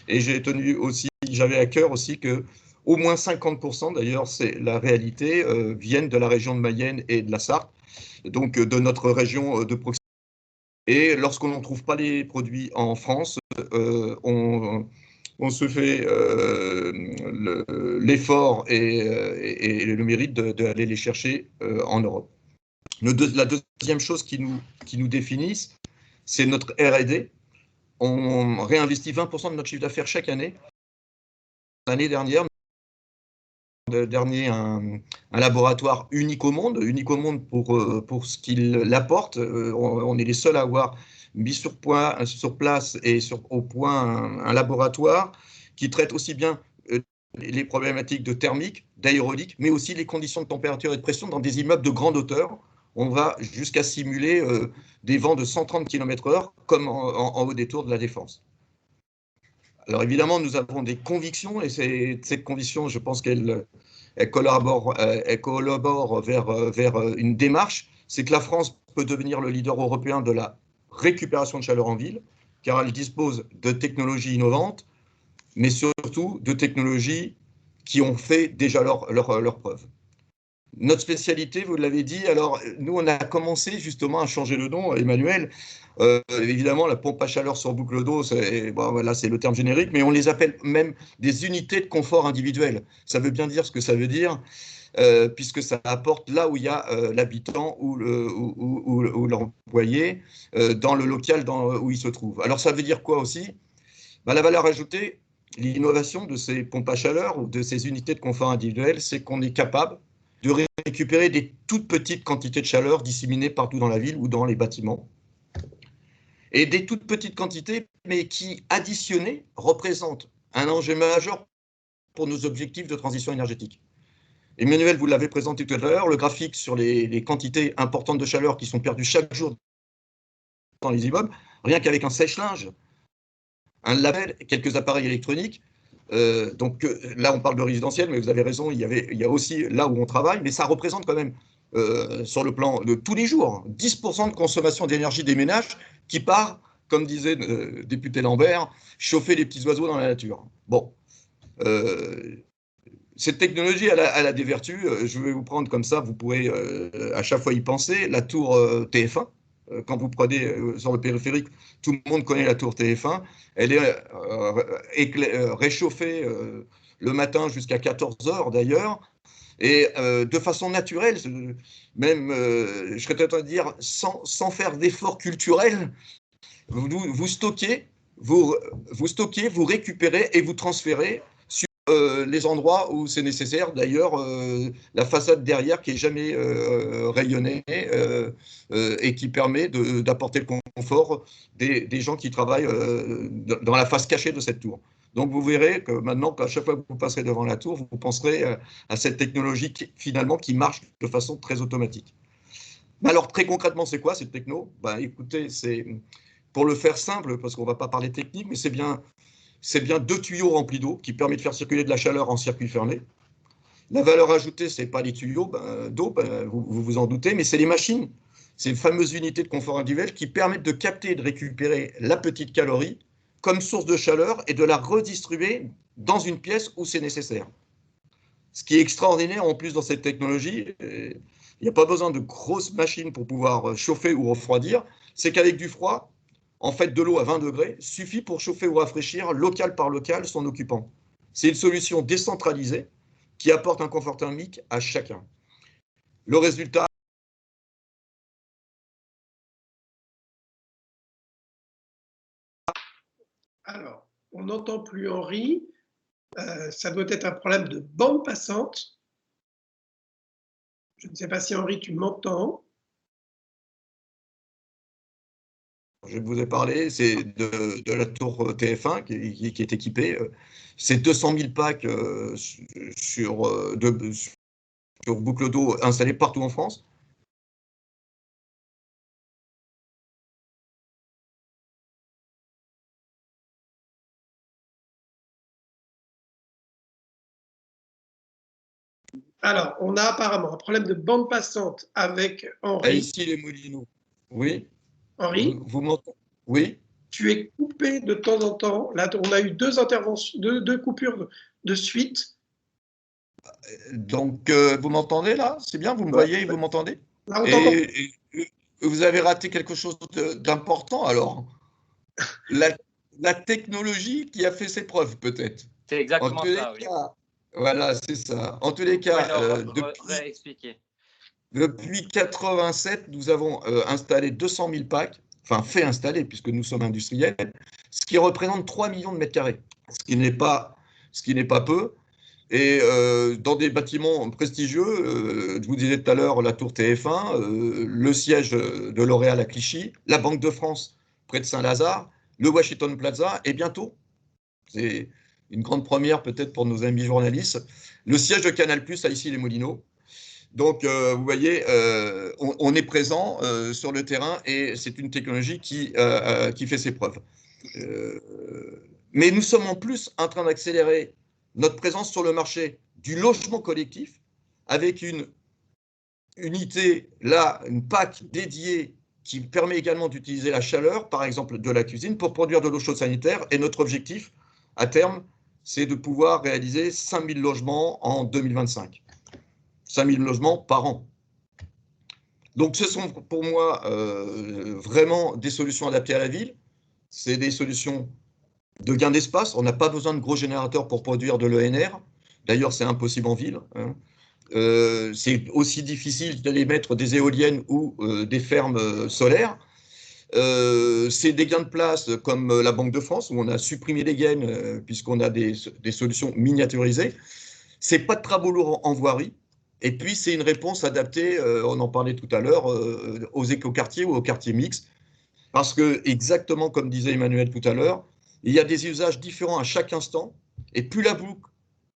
Et j'avais à cœur aussi que au moins 50%, d'ailleurs, c'est la réalité, viennent de la région de Mayenne et de la Sarthe, donc de notre région de proximité. Et lorsqu'on n'en trouve pas les produits en France, on se fait l'effort et le mérite d'aller les chercher en Europe. La deuxième chose qui nous définisse, c'est notre R&D. On réinvestit 20% de notre chiffre d'affaires chaque année. L'année dernière, un laboratoire unique au monde pour ce qu'il apporte. On est les seuls à avoir mis sur place et au point un laboratoire qui traite aussi bien les problématiques de thermique, d'aérolique, mais aussi les conditions de température et de pression dans des immeubles de grande hauteur. On va jusqu'à simuler des vents de 130 km/h comme en haut des tours de la Défense. Alors évidemment, nous avons des convictions et cette conviction, je pense qu'elle collabore vers une démarche, c'est que la France peut devenir le leader européen de la récupération de chaleur en ville, car elle dispose de technologies innovantes, mais surtout de technologies qui ont fait déjà leur preuve. Notre spécialité, vous l'avez dit, alors nous on a commencé justement à changer le nom, Emmanuel. Évidemment, la pompe à chaleur sur boucle d'eau, bon, voilà, c'est le terme générique, mais on les appelle même des unités de confort individuel. Ça veut bien dire ce que ça veut dire, puisque ça apporte là où il y a l'habitant ou l'employé, dans le local où il se trouve. Alors ça veut dire quoi aussi? La valeur ajoutée, l'innovation de ces pompes à chaleur ou de ces unités de confort individuel, c'est qu'on est capable de récupérer des toutes petites quantités de chaleur disséminées partout dans la ville ou dans les bâtiments. Et des toutes petites quantités, mais qui, additionnées, représentent un enjeu majeur pour nos objectifs de transition énergétique. Emmanuel, vous l'avez présenté tout à l'heure, le graphique sur les quantités importantes de chaleur qui sont perdues chaque jour dans les immeubles, rien qu'avec un sèche-linge, un lave-vaisselle, quelques appareils électroniques. Donc là, on parle de résidentiel, mais vous avez raison, il y a aussi là où on travaille, mais ça représente quand même, sur le plan de tous les jours, 10% de consommation d'énergie des ménages qui part, comme disait le député Lambert, chauffer les petits oiseaux dans la nature. Bon, cette technologie, elle a des vertus. Je vais vous prendre comme ça, vous pourrez à chaque fois y penser. La tour TF1, quand vous prenez sur le périphérique, tout le monde connaît la tour TF1. Elle est réchauffée le matin jusqu'à 14 h d'ailleurs, et de façon naturelle, même, je serais tenté de dire, sans faire d'efforts culturels, vous stockez, vous récupérez et vous transférez sur les endroits où c'est nécessaire. D'ailleurs, la façade derrière qui n'est jamais rayonnée et qui permet d'apporter le confort des gens qui travaillent dans la face cachée de cette tour. Donc vous verrez que maintenant, qu'à chaque fois que vous passerez devant la tour, vous penserez à cette technologie finalement qui marche de façon très automatique. Alors très concrètement, c'est quoi cette techno? Écoutez, c'est, pour le faire simple, parce qu'on ne va pas parler technique, mais c'est bien 2 tuyaux remplis d'eau qui permettent de faire circuler de la chaleur en circuit fermé. La valeur ajoutée, ce n'est pas les tuyaux d'eau, vous vous en doutez, mais c'est les machines, ces fameuses unités de confort individuel qui permettent de capter et de récupérer la petite calorie comme source de chaleur et de la redistribuer dans une pièce où c'est nécessaire. Ce qui est extraordinaire en plus dans cette technologie, il n'y a pas besoin de grosses machines pour pouvoir chauffer ou refroidir, c'est qu'avec du froid, en fait, de l'eau à 20 degrés suffit pour chauffer ou rafraîchir local par local son occupant. C'est une solution décentralisée qui apporte un confort thermique à chacun. Le résultat, alors, on n'entend plus Henri. Ça doit être un problème de bande passante. Je ne sais pas si Henri, tu m'entends. je vous ai parlé, c'est de la tour TF1 qui est équipée. C'est 200 000 packs sur boucle d'eau installés partout en France. Alors, on a apparemment un problème de bande passante avec À Henri. ici les Moulineaux. Oui. Henri, Vous m'entendez? Oui. tu es coupé de temps en temps. Là, on a eu deux interventions, deux coupures de suite. Donc, vous m'entendez là? C'est bien, vous me Ouais. voyez et vous m'entendez? Là, on t'entend. Et vous avez raté quelque chose d'important alors? La technologie qui a fait ses preuves, peut-être. C'est En exactement tous les ça, oui. cas, voilà, c'est ça. En tous les Vous pouvez cas, le réexpliquer. depuis 87, nous avons installé 200 000 packs, enfin fait installer puisque nous sommes industriels, ce qui représente 3 millions de mètres carrés, ce qui n'est pas peu. Et dans des bâtiments prestigieux, je vous disais tout à l'heure la tour TF1, le siège de L'Oréal à Clichy, la Banque de France près de Saint-Lazare, le Washington Plaza, et bientôt, c'est une grande première peut-être pour nos amis journalistes, le siège de Canal+ à Issy-les-Moulineaux. Donc, vous voyez, on est présent sur le terrain et c'est une technologie qui fait ses preuves. Mais nous sommes en plus en train d'accélérer notre présence sur le marché du logement collectif avec une unité, là, une PAC dédiée qui permet également d'utiliser la chaleur, par exemple de la cuisine, pour produire de l'eau chaude sanitaire. Et notre objectif, à terme, c'est de pouvoir réaliser 5000 logements en 2025. 5000 logements par an. Donc ce sont pour moi vraiment des solutions adaptées à la ville. C'est des solutions de gain d'espace. On n'a pas besoin de gros générateurs pour produire de l'ENR. D'ailleurs, c'est impossible en ville. Hein. C'est aussi difficile d'aller mettre des éoliennes ou des fermes solaires. C'est des gains de place comme la Banque de France, où on a supprimé les gaines puisqu'on a des solutions miniaturisées. C'est pas de travaux lourds en voirie. Et puis, c'est une réponse adaptée, on en parlait tout à l'heure, aux écoquartiers ou aux quartiers mixtes. Parce que, exactement comme disait Emmanuel tout à l'heure, il y a des usages différents à chaque instant. Et plus la boucle,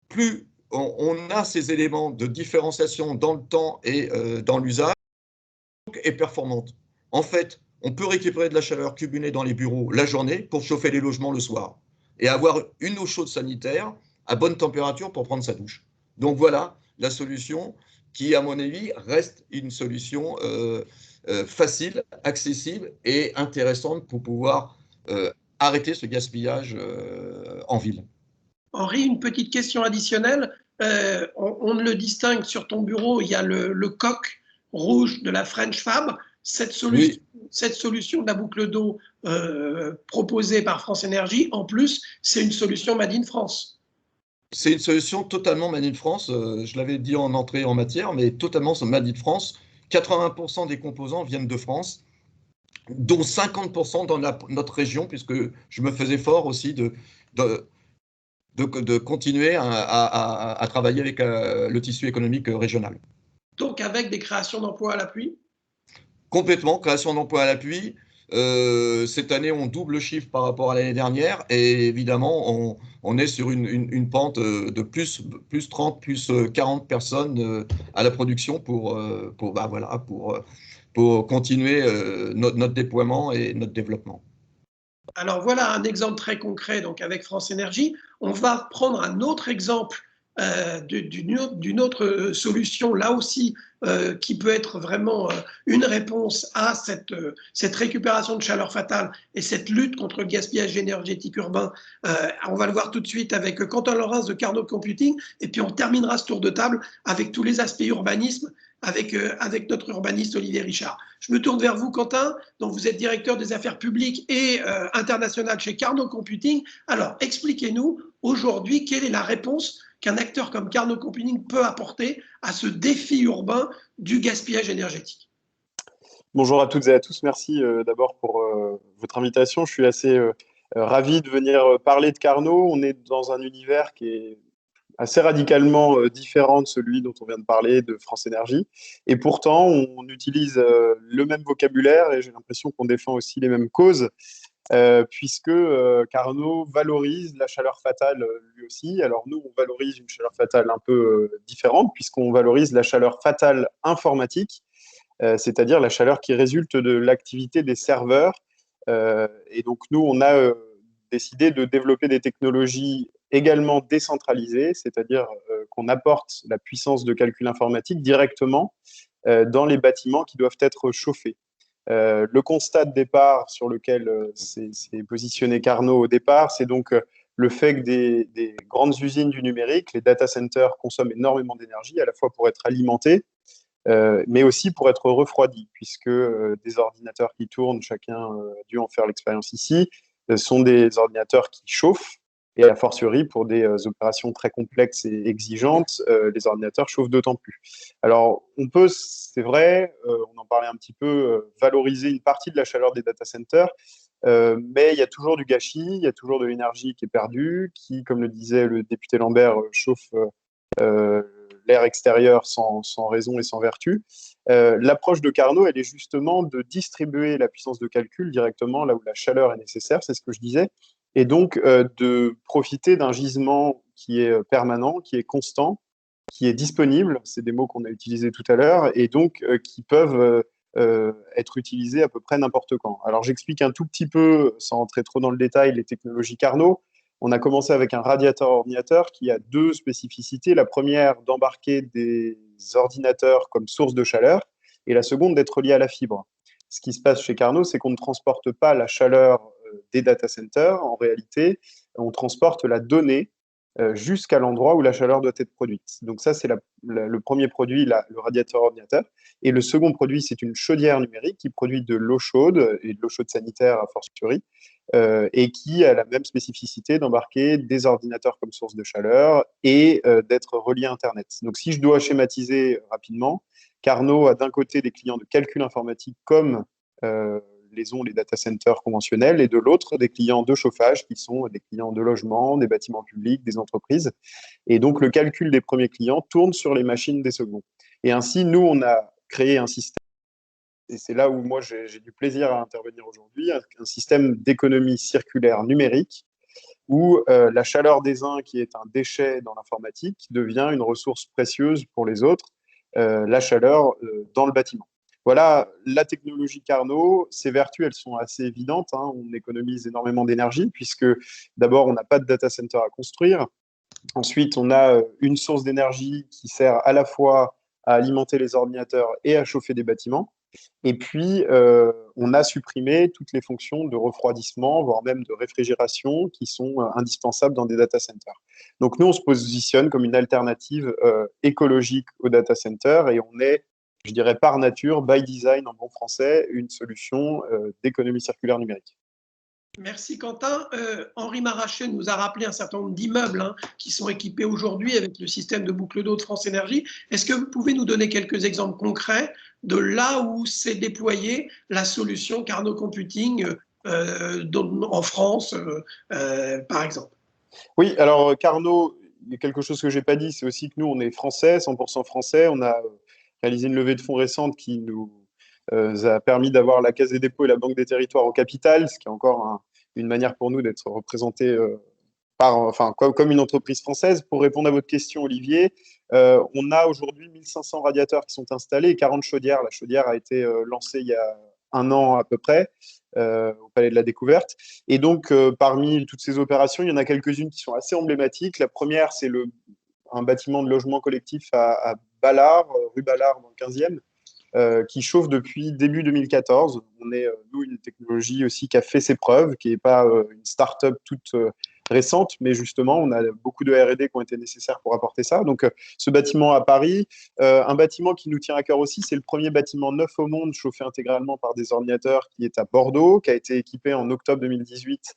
plus on a ces éléments de différenciation dans le temps et dans l'usage, est performante. En fait, on peut récupérer de la chaleur cumulée dans les bureaux la journée pour chauffer les logements le soir et avoir une eau chaude sanitaire à bonne température pour prendre sa douche. Donc voilà la solution qui, à mon avis, reste une solution facile, accessible et intéressante pour pouvoir arrêter ce gaspillage en ville. Henri, une petite question additionnelle. On le distingue sur ton bureau, il y a le coq rouge de la French Fab. Cette solution de la boucle d'eau proposée par France Énergie, en plus, c'est une solution Made in France. C'est une solution totalement Made in France. Je l'avais dit en entrée en matière, mais totalement Made in France. 80% des composants viennent de France, dont 50% dans notre région, puisque je me faisais fort aussi de continuer à travailler avec le tissu économique régional. Donc avec des créations d'emplois à l'appui? Complètement, création d'emplois à l'appui. Cette année, on double le chiffre par rapport à l'année dernière et évidemment, on est sur une pente de plus 30, plus 40 personnes à la production pour continuer notre déploiement et notre développement. Alors voilà un exemple très concret donc avec France Énergie. On va prendre un autre exemple d'une autre solution, là aussi, qui peut être vraiment une réponse à cette récupération de chaleur fatale et cette lutte contre le gaspillage énergétique urbain. On va le voir tout de suite avec Quentin Laurens de Carnot Computing, et puis on terminera ce tour de table avec tous les aspects urbanisme, avec notre urbaniste Olivier Richard. Je me tourne vers vous, Quentin. Donc, vous êtes directeur des affaires publiques et internationales chez Carnot Computing. Alors, expliquez-nous aujourd'hui quelle est la réponse qu'un acteur comme Carnot Computing peut apporter à ce défi urbain du gaspillage énergétique. Bonjour à toutes et à tous. Merci d'abord pour votre invitation. Je suis assez ravi de venir parler de Carnot. On est dans un univers qui est assez radicalement différent de celui dont on vient de parler, de France Énergie. Et pourtant, on utilise le même vocabulaire et j'ai l'impression qu'on défend aussi les mêmes causes, puisque Carnot valorise la chaleur fatale lui aussi. Alors nous, on valorise une chaleur fatale un peu différente, puisqu'on valorise la chaleur fatale informatique, c'est-à-dire la chaleur qui résulte de l'activité des serveurs. Et donc nous, on a décidé de développer des technologies également décentralisées, c'est-à-dire qu'on apporte la puissance de calcul informatique directement dans les bâtiments qui doivent être chauffés. Le constat de départ sur lequel s'est positionné Carnot au départ, c'est donc le fait que des grandes usines du numérique, les data centers, consomment énormément d'énergie, à la fois pour être alimentés, mais aussi pour être refroidis, puisque des ordinateurs qui tournent, chacun a dû en faire l'expérience ici, sont des ordinateurs qui chauffent, et a fortiori pour des opérations très complexes et exigeantes, les ordinateurs chauffent d'autant plus. Alors, on peut, c'est vrai, on en parlait un petit peu, valoriser une partie de la chaleur des data centers, mais il y a toujours du gâchis, il y a toujours de l'énergie qui est perdue, qui, comme le disait le député Lambert, chauffe l'air extérieur sans raison et sans vertu. L'approche de Carnot, elle est justement de distribuer la puissance de calcul directement là où la chaleur est nécessaire, c'est ce que je disais, et donc de profiter d'un gisement qui est permanent, qui est constant, qui est disponible, c'est des mots qu'on a utilisés tout à l'heure, et donc qui peuvent être utilisés à peu près n'importe quand. Alors j'explique un tout petit peu, sans entrer trop dans le détail, les technologies Carnot. On a commencé avec un radiateur ordinateur qui a deux spécificités. La première, d'embarquer des ordinateurs comme source de chaleur, et la seconde, d'être lié à la fibre. Ce qui se passe chez Carnot, c'est qu'on ne transporte pas la chaleur des data centers. En réalité, on transporte la donnée jusqu'à l'endroit où la chaleur doit être produite. Donc ça, c'est le premier produit, le radiateur ordinateur. Et le second produit, c'est une chaudière numérique qui produit de l'eau chaude, et de l'eau chaude sanitaire a fortiori, et qui a la même spécificité d'embarquer des ordinateurs comme source de chaleur et d'être relié à Internet. Donc si je dois schématiser rapidement, Carnot a d'un côté des clients de calcul informatique comme les ont les data centers conventionnels, et de l'autre des clients de chauffage qui sont des clients de logement, des bâtiments publics, des entreprises. Et donc le calcul des premiers clients tourne sur les machines des seconds. Et ainsi, nous, on a créé un système, et c'est là où moi j'ai du plaisir à intervenir aujourd'hui, un système d'économie circulaire numérique où la chaleur des uns, qui est un déchet dans l'informatique, devient une ressource précieuse pour les autres, la chaleur dans le bâtiment. Voilà la technologie Carnot. Ses vertus, elles sont assez évidentes, hein. On économise énormément d'énergie puisque d'abord, on n'a pas de data center à construire. Ensuite, on a une source d'énergie qui sert à la fois à alimenter les ordinateurs et à chauffer des bâtiments. Et puis, on a supprimé toutes les fonctions de refroidissement, voire même de réfrigération, qui sont indispensables dans des data centers. Donc, nous, on se positionne comme une alternative écologique aux data centers, et on est, je dirais, par nature, by design en bon français, une solution d'économie circulaire numérique. Merci Quentin. Henri Marachais nous a rappelé un certain nombre d'immeubles qui sont équipés aujourd'hui avec le système de boucle d'eau de France Énergie. Est-ce que vous pouvez nous donner quelques exemples concrets de là où s'est déployée la solution Carnot Computing en France, par exemple? Oui, alors Carnot, il y a quelque chose que je n'ai pas dit, c'est aussi que nous, on est français, 100% français. On a réalisé une levée de fonds récente qui nous a permis d'avoir la Caisse des dépôts et la Banque des territoires au capital, ce qui est encore une manière pour nous d'être représentés comme une entreprise française. Pour répondre à votre question, Olivier, on a aujourd'hui 1500 radiateurs qui sont installés et 40 chaudières. La chaudière a été lancée il y a un an à peu près au Palais de la Découverte. Et donc, parmi toutes ces opérations, il y en a quelques-unes qui sont assez emblématiques. La première, c'est un bâtiment de logement collectif à Ballard, rue Ballard, dans le 15e, qui chauffe depuis début 2014. On est, nous, une technologie aussi qui a fait ses preuves, qui n'est pas une start-up toute récente, mais justement, on a beaucoup de R&D qui ont été nécessaires pour apporter ça. Donc, ce bâtiment à Paris, un bâtiment qui nous tient à cœur aussi, c'est le premier bâtiment neuf au monde chauffé intégralement par des ordinateurs, qui est à Bordeaux, qui a été équipé en octobre 2018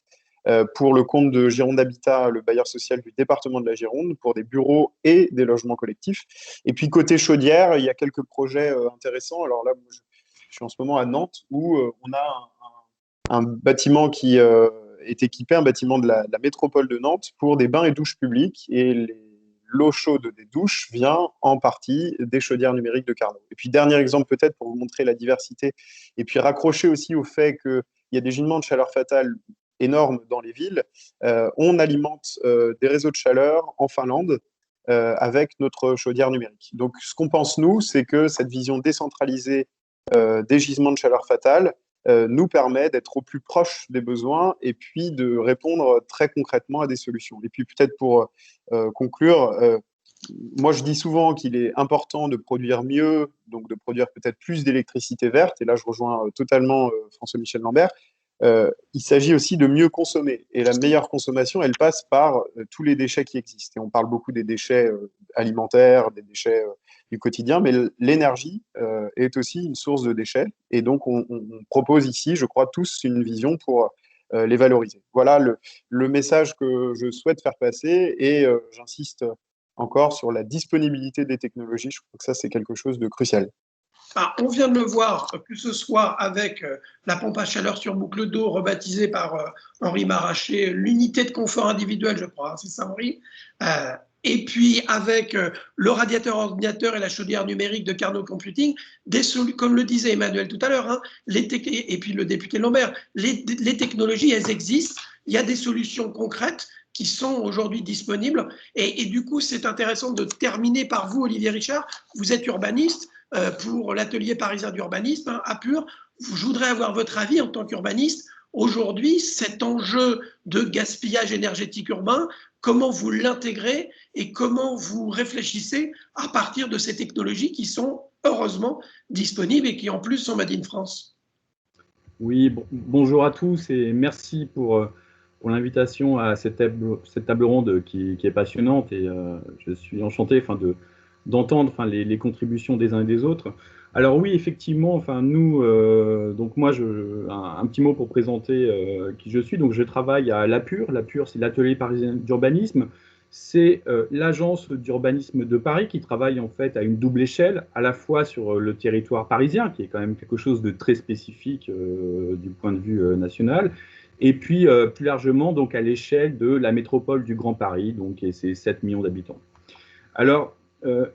pour le compte de Gironde Habitat, le bailleur social du département de la Gironde, pour des bureaux et des logements collectifs. Et puis côté chaudière, il y a quelques projets intéressants. Alors là, je suis en ce moment à Nantes, où on a un bâtiment qui est équipé, un bâtiment de la métropole de Nantes, pour des bains et douches publics. Et l'eau chaude des douches vient en partie des chaudières numériques de Carnot. Et puis, dernier exemple peut-être pour vous montrer la diversité, et puis raccrocher aussi au fait qu'il y a des gisements de chaleur fatale énormes dans les villes. On alimente des réseaux de chaleur en Finlande avec notre chaudière numérique. Donc, ce qu'on pense, nous, c'est que cette vision décentralisée des gisements de chaleur fatale nous permet d'être au plus proche des besoins et puis de répondre très concrètement à des solutions. Et puis peut-être pour conclure, moi je dis souvent qu'il est important de produire mieux, donc de produire peut-être plus d'électricité verte, et là je rejoins totalement François-Michel Lambert. Il s'agit aussi de mieux consommer. Et la meilleure consommation, elle passe par tous les déchets qui existent. Et on parle beaucoup des déchets alimentaires, des déchets du quotidien, mais l'énergie est aussi une source de déchets. Et donc, on propose ici, je crois, tous une vision pour les valoriser. Voilà le message que je souhaite faire passer. Et j'insiste encore sur la disponibilité des technologies. Je crois que ça, c'est quelque chose de crucial. Ah, on vient de le voir, que ce soit avec la pompe à chaleur sur boucle d'eau, rebaptisée par Henri Maracher, l'unité de confort individuel, je crois, c'est ça Henri, et puis avec le radiateur ordinateur et la chaudière numérique de Carnot Computing, comme le disait Emmanuel tout à l'heure, hein, et puis le député Lambert, les technologies, elles existent, il y a des solutions concrètes qui sont aujourd'hui disponibles, et du coup, c'est intéressant de terminer par vous, Olivier Richard, vous êtes urbaniste, pour l'atelier parisien d'urbanisme, hein, à Pur. Je voudrais avoir votre avis en tant qu'urbaniste. Aujourd'hui, cet enjeu de gaspillage énergétique urbain, comment vous l'intégrez et comment vous réfléchissez à partir de ces technologies qui sont heureusement disponibles et qui en plus sont made in France? Oui, bonjour à tous et merci pour l'invitation à cette table ronde qui est passionnante, et je suis enchanté d'entendre les contributions des uns et des autres. Alors oui, effectivement, nous, donc moi, un petit mot pour présenter qui je suis. Donc je travaille à l'APUR. L'APUR, c'est l'atelier parisien d'urbanisme. C'est l'agence d'urbanisme de Paris qui travaille en fait à une double échelle, à la fois sur le territoire parisien, qui est quand même quelque chose de très spécifique du point de vue national, et puis plus largement donc à l'échelle de la métropole du Grand Paris, donc et c'est 7 millions d'habitants. Alors,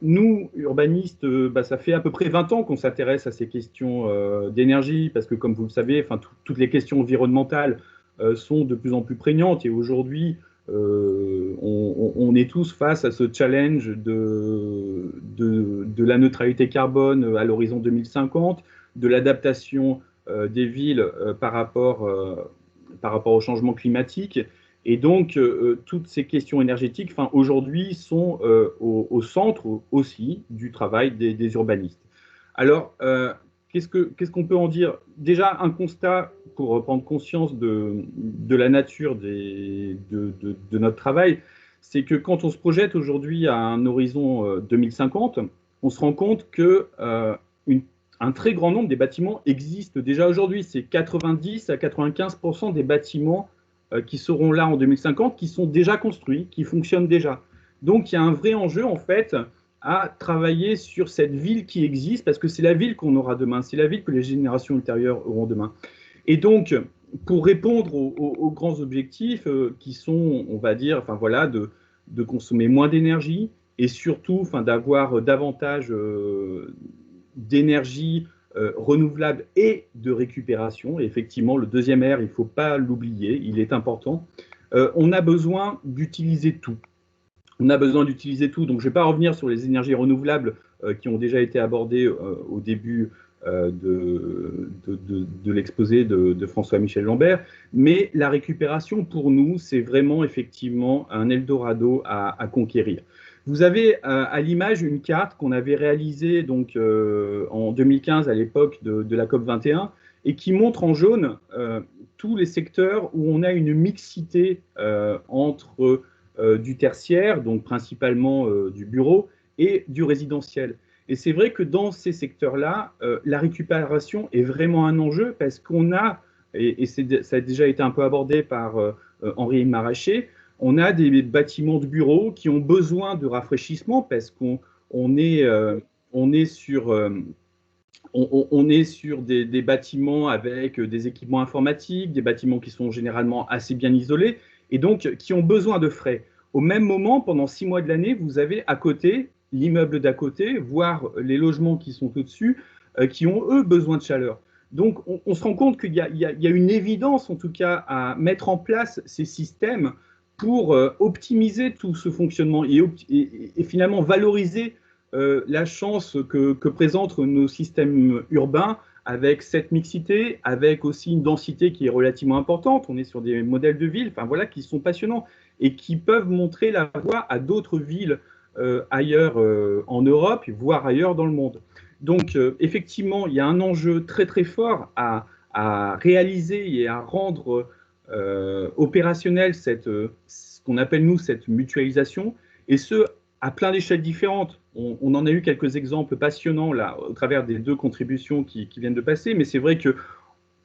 nous, urbanistes, ça fait à peu près 20 ans qu'on s'intéresse à ces questions d'énergie, parce que comme vous le savez, toutes les questions environnementales sont de plus en plus prégnantes, et aujourd'hui, on est tous face à ce challenge de la neutralité carbone à l'horizon 2050, de l'adaptation des villes par rapport au changement climatique. Et donc, toutes ces questions énergétiques, aujourd'hui, sont au centre aussi du travail des urbanistes. Alors, qu'est-ce qu'on peut en dire? Déjà, un constat pour prendre conscience de la nature de notre travail, c'est que quand on se projette aujourd'hui à un horizon 2050, on se rend compte que un très grand nombre des bâtiments existent déjà aujourd'hui. C'est 90 à 95% des bâtiments qui seront là en 2050, qui sont déjà construits, qui fonctionnent déjà. Donc, il y a un vrai enjeu, en fait, à travailler sur cette ville qui existe, parce que c'est la ville qu'on aura demain, c'est la ville que les générations ultérieures auront demain. Et donc, pour répondre aux grands objectifs qui sont, on va dire, de consommer moins d'énergie et surtout d'avoir davantage d'énergie renouvelable et de récupération. Et effectivement, le deuxième R, il ne faut pas l'oublier, il est important. On a besoin d'utiliser tout. On a besoin d'utiliser tout. Donc, je ne vais pas revenir sur les énergies renouvelables qui ont déjà été abordées au début de l'exposé de François-Michel Lambert. Mais la récupération, pour nous, c'est vraiment effectivement un Eldorado à conquérir. Vous avez à l'image une carte qu'on avait réalisée donc, en 2015 à l'époque de la COP21 et qui montre en jaune tous les secteurs où on a une mixité entre du tertiaire, donc principalement du bureau, et du résidentiel. Et c'est vrai que dans ces secteurs-là, la récupération est vraiment un enjeu parce qu'on a, et ça a déjà été un peu abordé par Henri Maracher, on a des bâtiments de bureaux qui ont besoin de rafraîchissement parce qu'on est sur des bâtiments avec des équipements informatiques, des bâtiments qui sont généralement assez bien isolés et donc qui ont besoin de frais. au même moment, pendant 6 mois de l'année, vous avez à côté, l'immeuble d'à côté, voire les logements qui sont au-dessus, qui ont, eux, besoin de chaleur. Donc, on se rend compte qu'il y a une évidence, en tout cas, à mettre en place ces systèmes pour optimiser tout ce fonctionnement et finalement valoriser la chance que présentent nos systèmes urbains avec cette mixité, avec aussi une densité qui est relativement importante. On est sur des modèles de villes, enfin voilà, qui sont passionnants et qui peuvent montrer la voie à d'autres villes ailleurs en Europe, voire ailleurs dans le monde. Donc, effectivement, il y a un enjeu très très fort à réaliser et à rendre opérationnel ce qu'on appelle nous cette mutualisation, et ce à plein d'échelles différentes. On en a eu quelques exemples passionnants là au travers des 2 contributions qui viennent de passer, mais c'est vrai que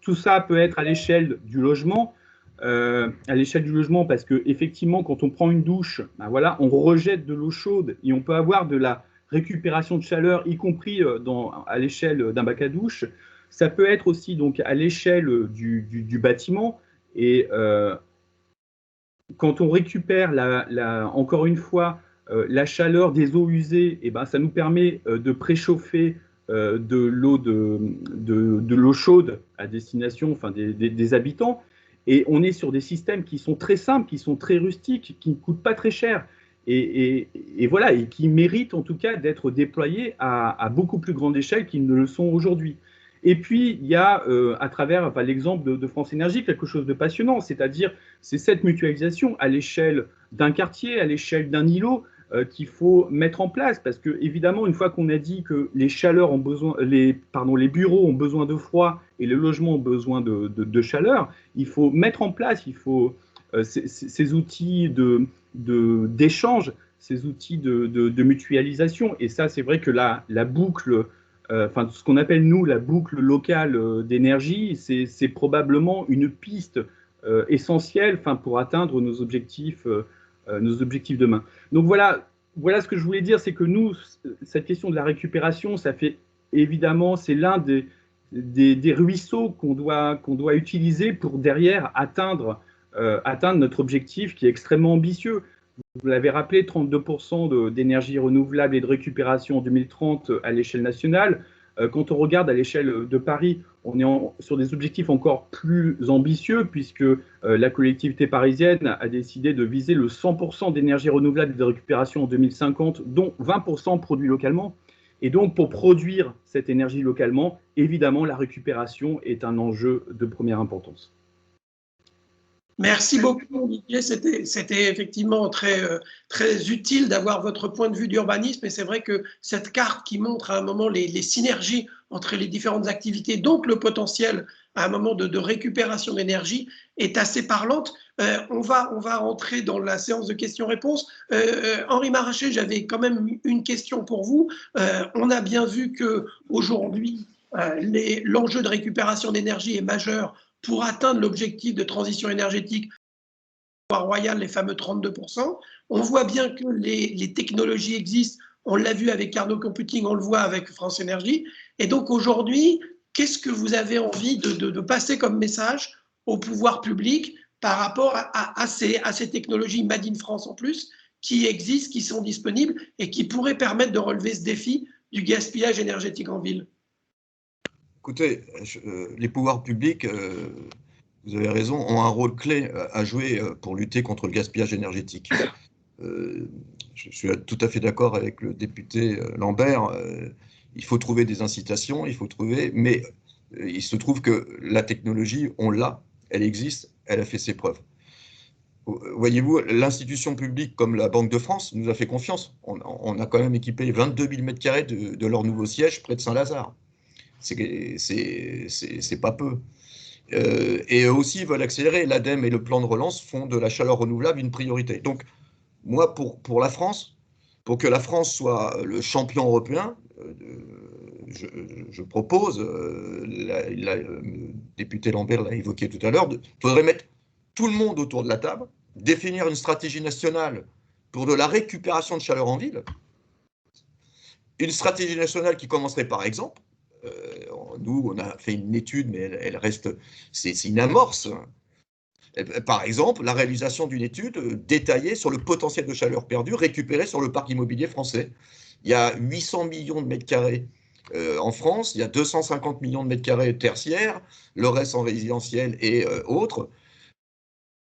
tout ça peut être à l'échelle du logement. Parce que effectivement, quand on prend une douche, ben voilà, on rejette de l'eau chaude et on peut avoir de la récupération de chaleur, y compris à l'échelle d'un bac à douche. Ça peut être aussi donc à l'échelle du bâtiment. Et quand on récupère encore une fois la chaleur des eaux usées, et ben ça nous permet de préchauffer de l'eau chaude à destination, enfin des habitants. Et on est sur des systèmes qui sont très simples, qui sont très rustiques, qui ne coûtent pas très cher. Et voilà, et qui méritent en tout cas d'être déployés à beaucoup plus grande échelle qu'ils ne le sont aujourd'hui. Et puis, il y a, à travers l'exemple de France Énergie, quelque chose de passionnant, c'est-à-dire c'est cette mutualisation à l'échelle d'un quartier, à l'échelle d'un îlot, qu'il faut mettre en place, parce que évidemment, une fois qu'on a dit que les bureaux ont besoin de froid et les logements ont besoin de chaleur, il faut mettre en place, ces outils d'échange, ces outils de mutualisation. Et ça, c'est vrai que la boucle, ce qu'on appelle nous la boucle locale d'énergie, c'est probablement une piste essentielle pour atteindre nos objectifs demain. Donc voilà ce que je voulais dire, c'est que nous, cette question de la récupération, ça fait évidemment, c'est l'un des ruisseaux qu'on doit utiliser pour derrière atteindre notre objectif qui est extrêmement ambitieux. Vous l'avez rappelé, 32% d'énergie renouvelable et de récupération en 2030 à l'échelle nationale. Quand on regarde à l'échelle de Paris, on est sur des objectifs encore plus ambitieux puisque la collectivité parisienne a décidé de viser le 100% d'énergie renouvelable et de récupération en 2050, dont 20% produit localement. Et donc, pour produire cette énergie localement, évidemment, la récupération est un enjeu de première importance. Merci beaucoup, Olivier. C'était effectivement très utile d'avoir votre point de vue d'urbanisme. Et c'est vrai que cette carte qui montre à un moment les synergies entre les différentes activités, donc le potentiel à un moment de récupération d'énergie, est assez parlante. On va rentrer dans la séance de questions-réponses. Henri Maracher, j'avais quand même une question pour vous. On a bien vu qu'aujourd'hui, l'enjeu de récupération d'énergie est majeur pour atteindre l'objectif de transition énergétique royale, les fameux 32%. On voit bien que les technologies existent. On l'a vu avec Carnot Computing, on le voit avec France Énergie. Et donc aujourd'hui, qu'est-ce que vous avez envie de passer comme message au pouvoir public par rapport à ces technologies Made in France en plus, qui existent, qui sont disponibles et qui pourraient permettre de relever ce défi du gaspillage énergétique en ville? Écoutez, les pouvoirs publics, vous avez raison, ont un rôle clé à jouer pour lutter contre le gaspillage énergétique. Je suis tout à fait d'accord avec le député Lambert. Il faut trouver des incitations, mais il se trouve que la technologie, on l'a, elle existe, elle a fait ses preuves. Voyez-vous, l'institution publique comme la Banque de France nous a fait confiance. On a quand même équipé 22 000 m² de leur nouveau siège près de Saint-Lazare. C'est pas peu. Et eux aussi veulent accélérer. L'ADEME et le plan de relance font de la chaleur renouvelable une priorité. Donc, moi, pour la France, pour que la France soit le champion européen, je propose, le député Lambert l'a évoqué tout à l'heure, il faudrait mettre tout le monde autour de la table, définir une stratégie nationale pour de la récupération de chaleur en ville, une stratégie nationale qui commencerait par exemple, nous, on a fait une étude, mais elle reste, c'est une amorce. Par exemple, la réalisation d'une étude détaillée sur le potentiel de chaleur perdu récupéré sur le parc immobilier français. Il y a 800 millions de mètres carrés en France, il y a 250 millions de mètres carrés tertiaires, le reste en résidentiel et autres.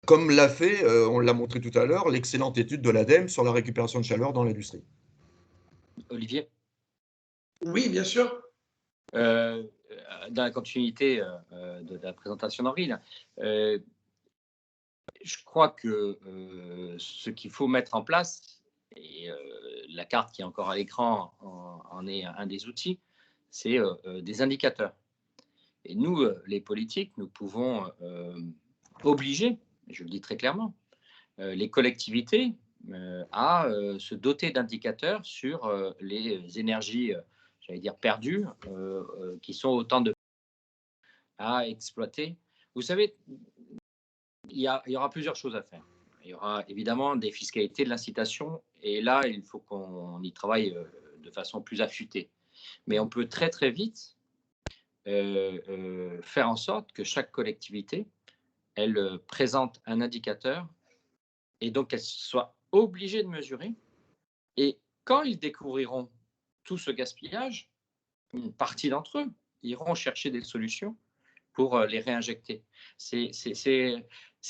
Comme l'a fait, on l'a montré tout à l'heure, l'excellente étude de l'ADEME sur la récupération de chaleur dans l'industrie. Olivier? Oui, bien sûr. Dans la continuité de la présentation d'Henri, je crois que ce qu'il faut mettre en place, et la carte qui est encore à l'écran en est un des outils, c'est des indicateurs. Et nous, les politiques, nous pouvons obliger, je le dis très clairement, les collectivités à se doter d'indicateurs sur les énergies, j'allais dire perdues, qui sont autant de à exploiter. Vous savez, il y aura plusieurs choses à faire. Il y aura évidemment des fiscalités, de l'incitation, et là, il faut qu'on y travaille de façon plus affûtée. Mais on peut très très vite faire en sorte que chaque collectivité, elle présente un indicateur, et donc qu'elle soit obligée de mesurer. Et quand ils découvriront tout ce gaspillage, une partie d'entre eux iront chercher des solutions pour les réinjecter. C'est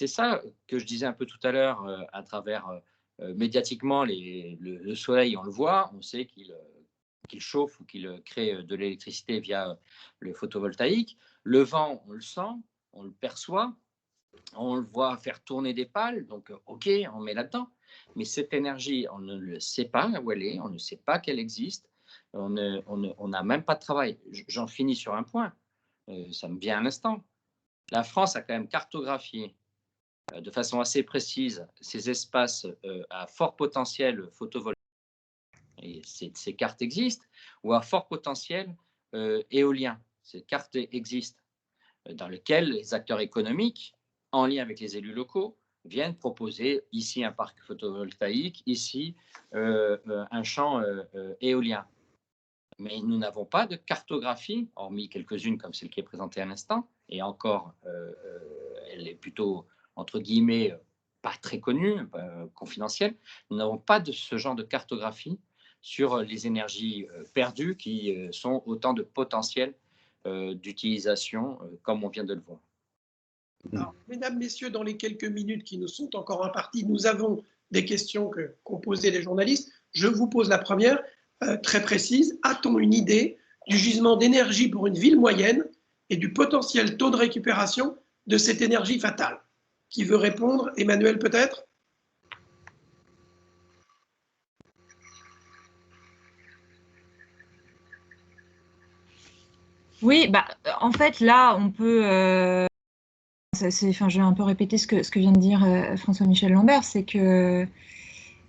ça que je disais un peu tout à l'heure à travers médiatiquement le soleil, on le voit, on sait qu'il chauffe ou qu'il crée de l'électricité via le photovoltaïque. Le vent, on le sent, on le perçoit, on le voit faire tourner des pales, donc ok, on met là-dedans. Mais cette énergie, on ne le sait pas où elle est, on ne sait pas qu'elle existe, on n'a même pas de travail. J'en finis sur un point, ça me vient à l'instant. La France a quand même cartographié de façon assez précise ces espaces à fort potentiel photovoltaïque, et ces cartes existent, ou à fort potentiel éolien. Ces cartes existent, dans lesquelles les acteurs économiques, en lien avec les élus locaux, viennent proposer ici un parc photovoltaïque, ici un champ éolien. Mais nous n'avons pas de cartographie, hormis quelques-unes comme celle qui est présentée à l'instant, et encore, elle est plutôt, entre guillemets, pas très connue, confidentielle. Nous n'avons pas de ce genre de cartographie sur les énergies perdues qui sont autant de potentiel d'utilisation, comme on vient de le voir. Alors, mesdames, messieurs, dans les quelques minutes qui nous sont encore imparties, nous avons des questions qu'ont posées les journalistes. Je vous pose la première, très précise. A-t-on une idée du gisement d'énergie pour une ville moyenne et du potentiel taux de récupération de cette énergie fatale? Qui veut répondre? Emmanuel, peut-être? Oui, bah, en fait, là, on peut... je vais un peu répéter ce que vient de dire François-Michel Lambert, c'est que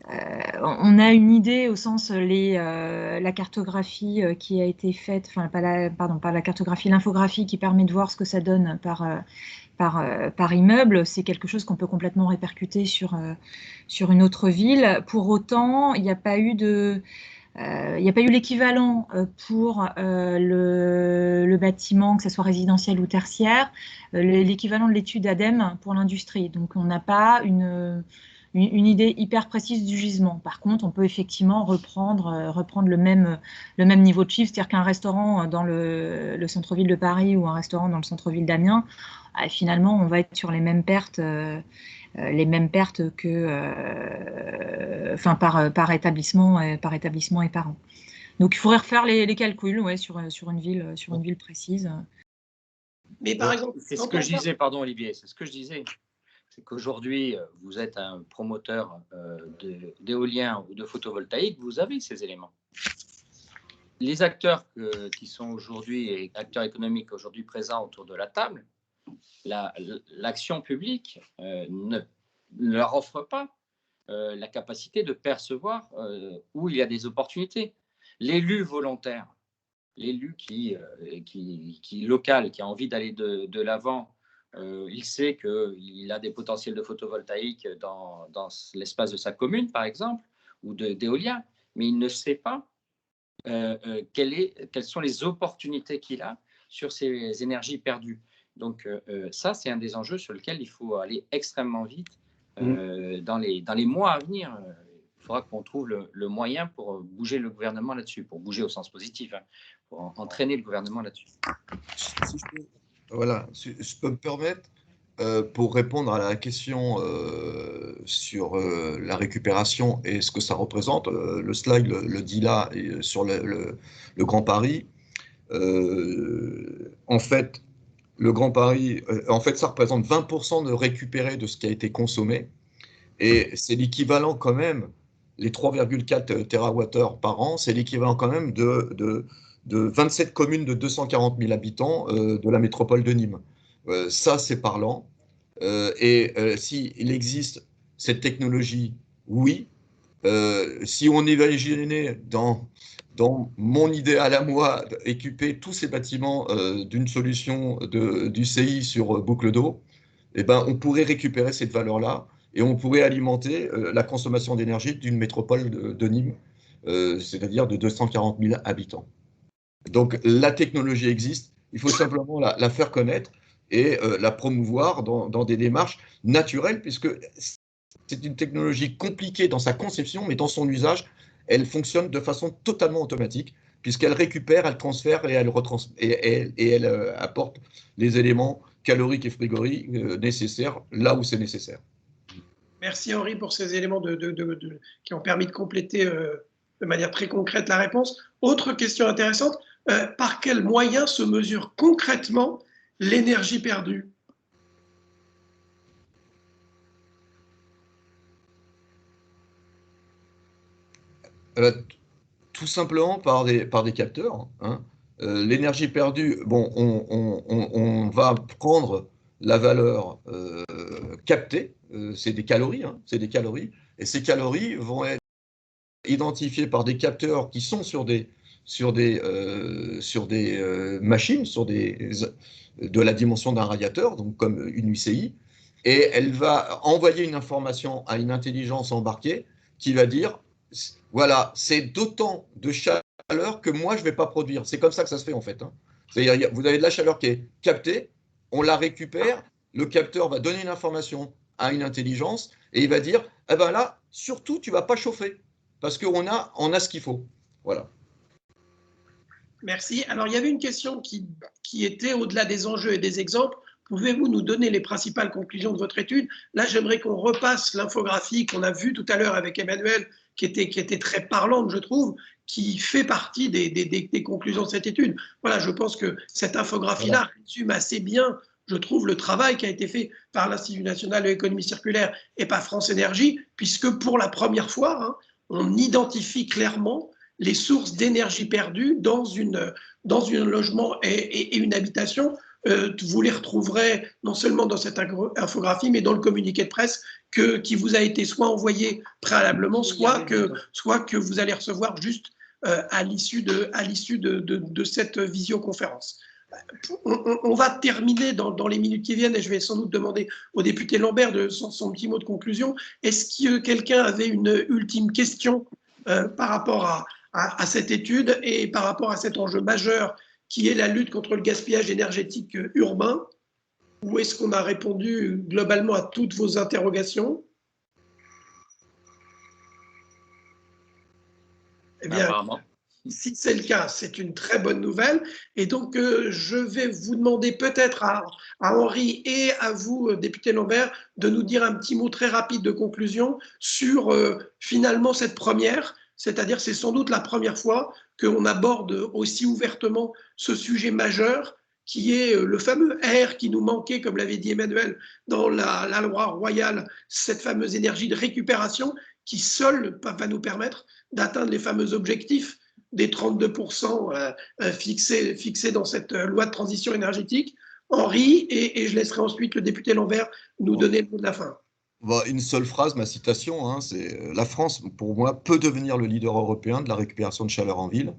on a une idée au sens la cartographie qui a été faite, enfin pas la cartographie, l'infographie qui permet de voir ce que ça donne par immeuble, c'est quelque chose qu'on peut complètement répercuter sur une autre ville. Pour autant, il n'y a pas eu l'équivalent pour le bâtiment, que ce soit résidentiel ou tertiaire, l'équivalent de l'étude ADEME pour l'industrie. Donc, on n'a pas une idée hyper précise du gisement. Par contre, on peut effectivement reprendre le même niveau de chiffre, c'est-à-dire qu'un restaurant dans le centre-ville de Paris ou un restaurant dans le centre-ville d'Amiens, finalement, on va être sur les mêmes pertes que, par établissement et par an. Donc, il faudrait refaire les calculs, sur une ville précise. Mais par exemple, c'est ce que je disais, pardon Olivier, c'est ce que je disais. C'est qu'aujourd'hui, vous êtes un promoteur d'éolien ou de photovoltaïque, vous avez ces éléments. Les acteurs qui sont aujourd'hui, et acteurs économiques aujourd'hui présents autour de la table, l'action publique ne leur offre pas la capacité de percevoir où il y a des opportunités. L'élu volontaire, l'élu qui local, qui a envie d'aller de l'avant, il sait qu'il a des potentiels de photovoltaïque dans l'espace de sa commune, par exemple, ou d'éolien, mais il ne sait pas quelles sont les opportunités qu'il a sur ces énergies perdues. Donc ça, c'est un des enjeux sur lequel il faut aller extrêmement vite dans les mois à venir. Il faudra qu'on trouve le moyen pour bouger le gouvernement là-dessus, pour bouger au sens positif, hein, pour entraîner le gouvernement là-dessus. Si je peux me permettre, pour répondre à la question sur la récupération et ce que ça représente, le slide le dit là, et sur le Grand Paris. En fait, le Grand Paris, ça représente 20% de récupéré de ce qui a été consommé. Et c'est l'équivalent quand même, les 3,4 TWh par an, c'est l'équivalent quand même de 27 communes de 240 000 habitants de la métropole de Nîmes. Ça, c'est parlant. S'il existe cette technologie, oui. Si on imaginait dans mon idéal à moi, équiper tous ces bâtiments d'une solution du CI sur boucle d'eau, eh ben, on pourrait récupérer cette valeur-là et on pourrait alimenter la consommation d'énergie d'une métropole de Nîmes, c'est-à-dire de 240 000 habitants. Donc la technologie existe, il faut simplement la faire connaître et la promouvoir dans des démarches naturelles, puisque c'est une technologie compliquée dans sa conception, mais dans son usage, elle fonctionne de façon totalement automatique, puisqu'elle récupère, elle transfère et elle apporte les éléments caloriques et frigoriques nécessaires là où c'est nécessaire. Merci Henri pour ces éléments qui ont permis de compléter de manière très concrète la réponse. Autre question intéressante, par quels moyens se mesure concrètement l'énergie perdue ? Tout simplement par des capteurs. Hein. L'énergie perdue, bon, on va prendre la valeur captée, c'est des calories, hein, c'est des calories, et ces calories vont être identifiées par des capteurs qui sont sur des machines, de la dimension d'un radiateur, donc comme une UCI, et elle va envoyer une information à une intelligence embarquée qui va dire, voilà, c'est d'autant de chaleur que moi, je ne vais pas produire. C'est comme ça que ça se fait, en fait. Hein. C'est-à-dire, vous avez de la chaleur qui est captée, on la récupère, le capteur va donner une information à une intelligence, et il va dire, eh ben là, surtout, tu ne vas pas chauffer, parce qu'on a ce qu'il faut. Voilà. Merci. Alors, il y avait une question qui était au-delà des enjeux et des exemples. Pouvez-vous nous donner les principales conclusions de votre étude? Là, j'aimerais qu'on repasse l'infographie qu'on a vue tout à l'heure avec Emmanuel, qui était très parlante, je trouve, qui fait partie des conclusions de cette étude. Voilà, je pense que cette infographie-là résume assez bien, je trouve, le travail qui a été fait par l'Institut national de l'économie circulaire et par France Énergie, puisque pour la première fois, hein, on identifie clairement les sources d'énergie perdues dans un logement et une habitation. Vous les retrouverez non seulement dans cette infographie, mais dans le communiqué de presse qui vous a été soit envoyé préalablement, soit que vous allez recevoir juste à l'issue de cette visioconférence. On va terminer dans les minutes qui viennent et je vais sans doute demander au député Lambert son petit mot de conclusion. Est-ce que quelqu'un avait une ultime question par rapport à cette étude et par rapport à cet enjeu majeur qui est la lutte contre le gaspillage énergétique urbain? Ou est-ce qu'on a répondu globalement à toutes vos interrogations? Eh bien, si c'est le cas, c'est une très bonne nouvelle. Et donc, je vais vous demander peut-être à Henri et à vous, député Lambert, de nous dire un petit mot très rapide de conclusion sur finalement cette première. C'est-à-dire, c'est sans doute la première fois qu'on aborde aussi ouvertement ce sujet majeur qui est le fameux R qui nous manquait, comme l'avait dit Emmanuel, dans la loi royale, cette fameuse énergie de récupération qui seule va nous permettre d'atteindre les fameux objectifs des 32% fixés dans cette loi de transition énergétique. Henri, et je laisserai ensuite le député Lambert nous donner le mot de la fin. Une seule phrase, ma citation, hein, c'est la France, pour moi, peut devenir le leader européen de la récupération de chaleur en ville,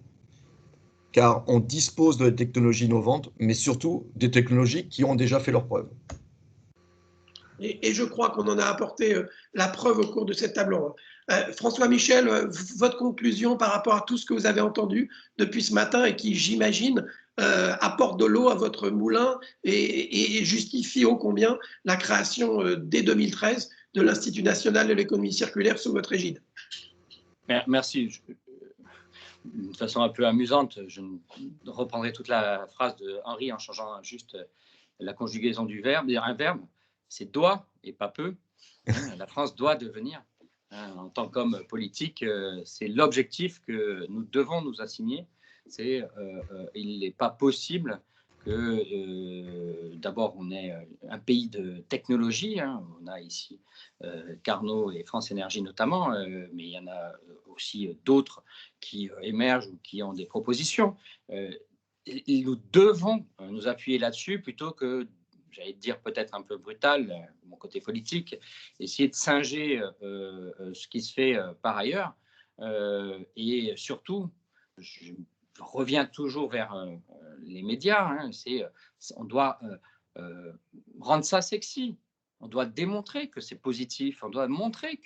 car on dispose de technologies innovantes, mais surtout des technologies qui ont déjà fait leurs preuves. Et je crois qu'on en a apporté la preuve au cours de cette table ronde. François Michel, votre conclusion par rapport à tout ce que vous avez entendu depuis ce matin et qui, j'imagine, apporte de l'eau à votre moulin et justifie ô combien la création dès 2013 de l'Institut national de l'économie circulaire sous votre égide. Merci. D'une façon un peu amusante, je reprendrai toute la phrase de Henri en changeant juste la conjugaison du verbe. Un verbe, c'est doit et pas peut. La France doit devenir. En tant qu'homme politique, c'est l'objectif que nous devons nous assigner. Il n'est pas possible que d'abord on est un pays de technologie, on a ici Carnot et France Énergie notamment, mais il y en a aussi d'autres qui émergent ou qui ont des propositions. Nous devons nous appuyer là-dessus plutôt que, j'allais dire peut-être un peu brutal, mon côté politique, essayer de singer ce qui se fait par ailleurs. Et surtout, je reviens toujours vers les médias, on doit rendre ça sexy, on doit démontrer que c'est positif, on doit montrer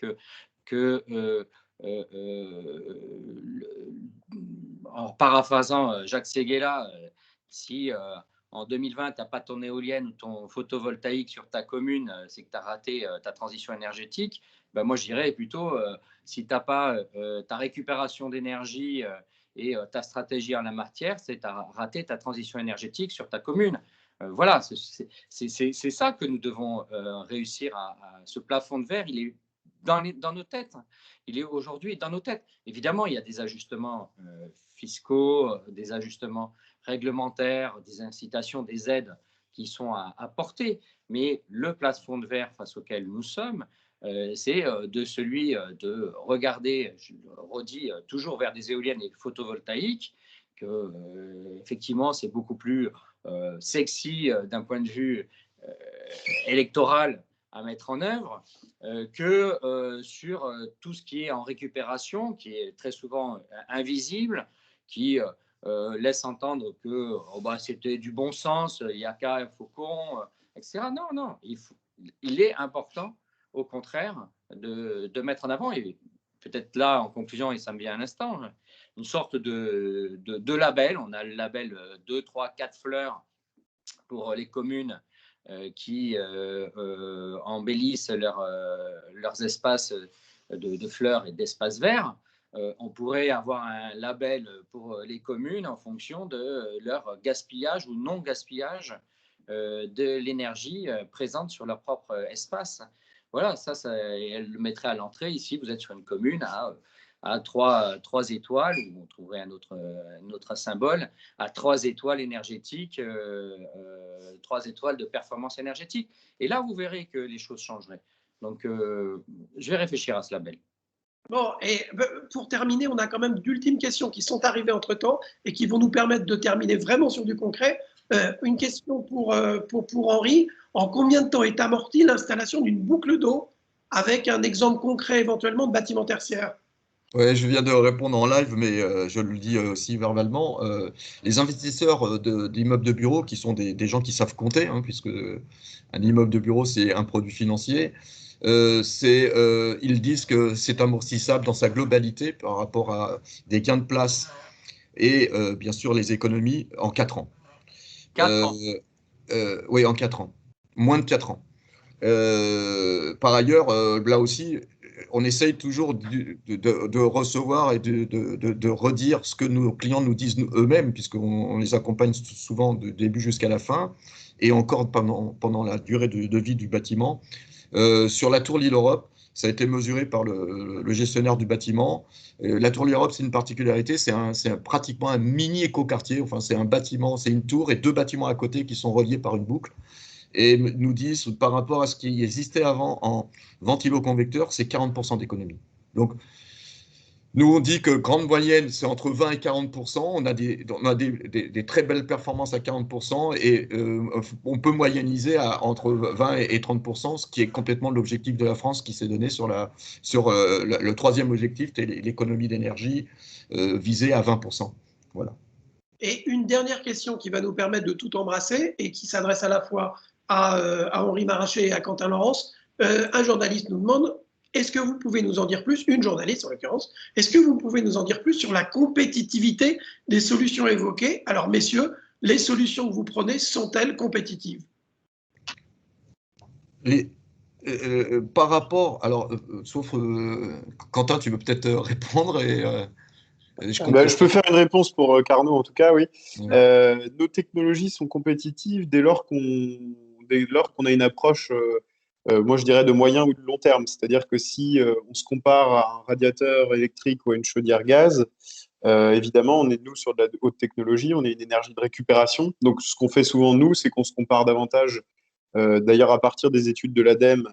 en paraphrasant Jacques Séguéla, si en 2020, tu n'as pas ton éolienne ou ton photovoltaïque sur ta commune, c'est que tu as raté ta transition énergétique. Ben moi, je dirais plutôt, si tu n'as pas ta récupération d'énergie et ta stratégie en la matière, c'est que tu as raté ta transition énergétique sur ta commune. Voilà, c'est ça que nous devons réussir à ce plafond de verre, il est dans nos têtes. Il est aujourd'hui dans nos têtes. Évidemment, il y a des ajustements fiscaux, des ajustements réglementaires, des incitations, des aides qui sont à apporter. Mais le plafond de verre face auquel nous sommes, c'est de celui de regarder, je le redis, toujours vers des éoliennes et photovoltaïques, que effectivement, c'est beaucoup plus sexy d'un point de vue électoral à mettre en œuvre que sur tout ce qui est en récupération, qui est très souvent invisible, qui laisse entendre que c'était du bon sens, il n'y a qu'à Faucon, etc. Non, il est important, au contraire, de mettre en avant, et peut-être là, en conclusion, et ça me vient à l'instant, une sorte de label. On a le label 2, 3, 4 fleurs pour les communes qui embellissent leurs espaces de fleurs et d'espaces verts. On pourrait avoir un label pour les communes en fonction de leur gaspillage ou non gaspillage de l'énergie présente sur leur propre espace. Voilà, ça elle le mettrait à l'entrée. Ici, vous êtes sur une commune à 3 étoiles, où on trouverait un autre symbole, à 3 étoiles énergétiques, 3 étoiles de performance énergétique. Et là, vous verrez que les choses changeraient. Donc, je vais réfléchir à ce label. Bon, et pour terminer, on a quand même d'ultimes questions qui sont arrivées entre-temps et qui vont nous permettre de terminer vraiment sur du concret. Une question pour Henri. En combien de temps est amortie l'installation d'une boucle d'eau, avec un exemple concret éventuellement de bâtiment tertiaire? Oui, je viens de répondre en live, mais je le dis aussi verbalement. Les investisseurs d'immeubles de bureaux, qui sont des gens qui savent compter, puisque un immeuble de bureau, c'est un produit financier, ils disent que c'est amortissable dans sa globalité par rapport à des gains de place et bien sûr les économies en 4 ans. 4 ans. Oui, en 4 ans. Moins de 4 ans. Par ailleurs, là aussi, on essaye toujours de recevoir et de redire ce que nos clients nous disent eux-mêmes, puisqu'on les accompagne souvent du début jusqu'à la fin, et encore pendant la durée de vie du bâtiment. Sur la tour L'Île-Europe, ça a été mesuré par le gestionnaire du bâtiment. La tour L'Europe, c'est une particularité, c'est pratiquement un mini écoquartier. Enfin, c'est un bâtiment, c'est une tour et 2 bâtiments à côté qui sont reliés par une boucle. Et nous disent, par rapport à ce qui existait avant en ventilo-convecteur, c'est 40% d'économie. Donc, nous, on dit que grande moyenne, c'est entre 20 et 40%. On a des très belles performances à 40% et on peut moyenniser entre 20 et 30%, ce qui est complètement l'objectif de la France qui s'est donné sur le 3e objectif, l'économie d'énergie visée à 20%. Voilà. Et une dernière question qui va nous permettre de tout embrasser et qui s'adresse à la fois à Henri Maracher et à Quentin Laurence. Un journaliste nous demande: est-ce que vous pouvez nous en dire plus, une journaliste en l'occurrence, est-ce que vous pouvez nous en dire plus sur la compétitivité des solutions évoquées? Alors messieurs, Les solutions que vous prenez sont-elles compétitives? Par rapport, alors, sauf Quentin, tu veux peut-être répondre et je peux faire une réponse pour Carnot, en tout cas, oui. Ouais. Nos technologies sont compétitives dès lors qu'on a une approche, moi je dirais, de moyen ou de long terme. C'est-à-dire que si on se compare à un radiateur électrique ou à une chaudière gaz, évidemment, on est, nous, sur de la haute technologie, on est une énergie de récupération. Donc, ce qu'on fait souvent, nous, c'est qu'on se compare davantage, d'ailleurs, à partir des études de l'ADEME,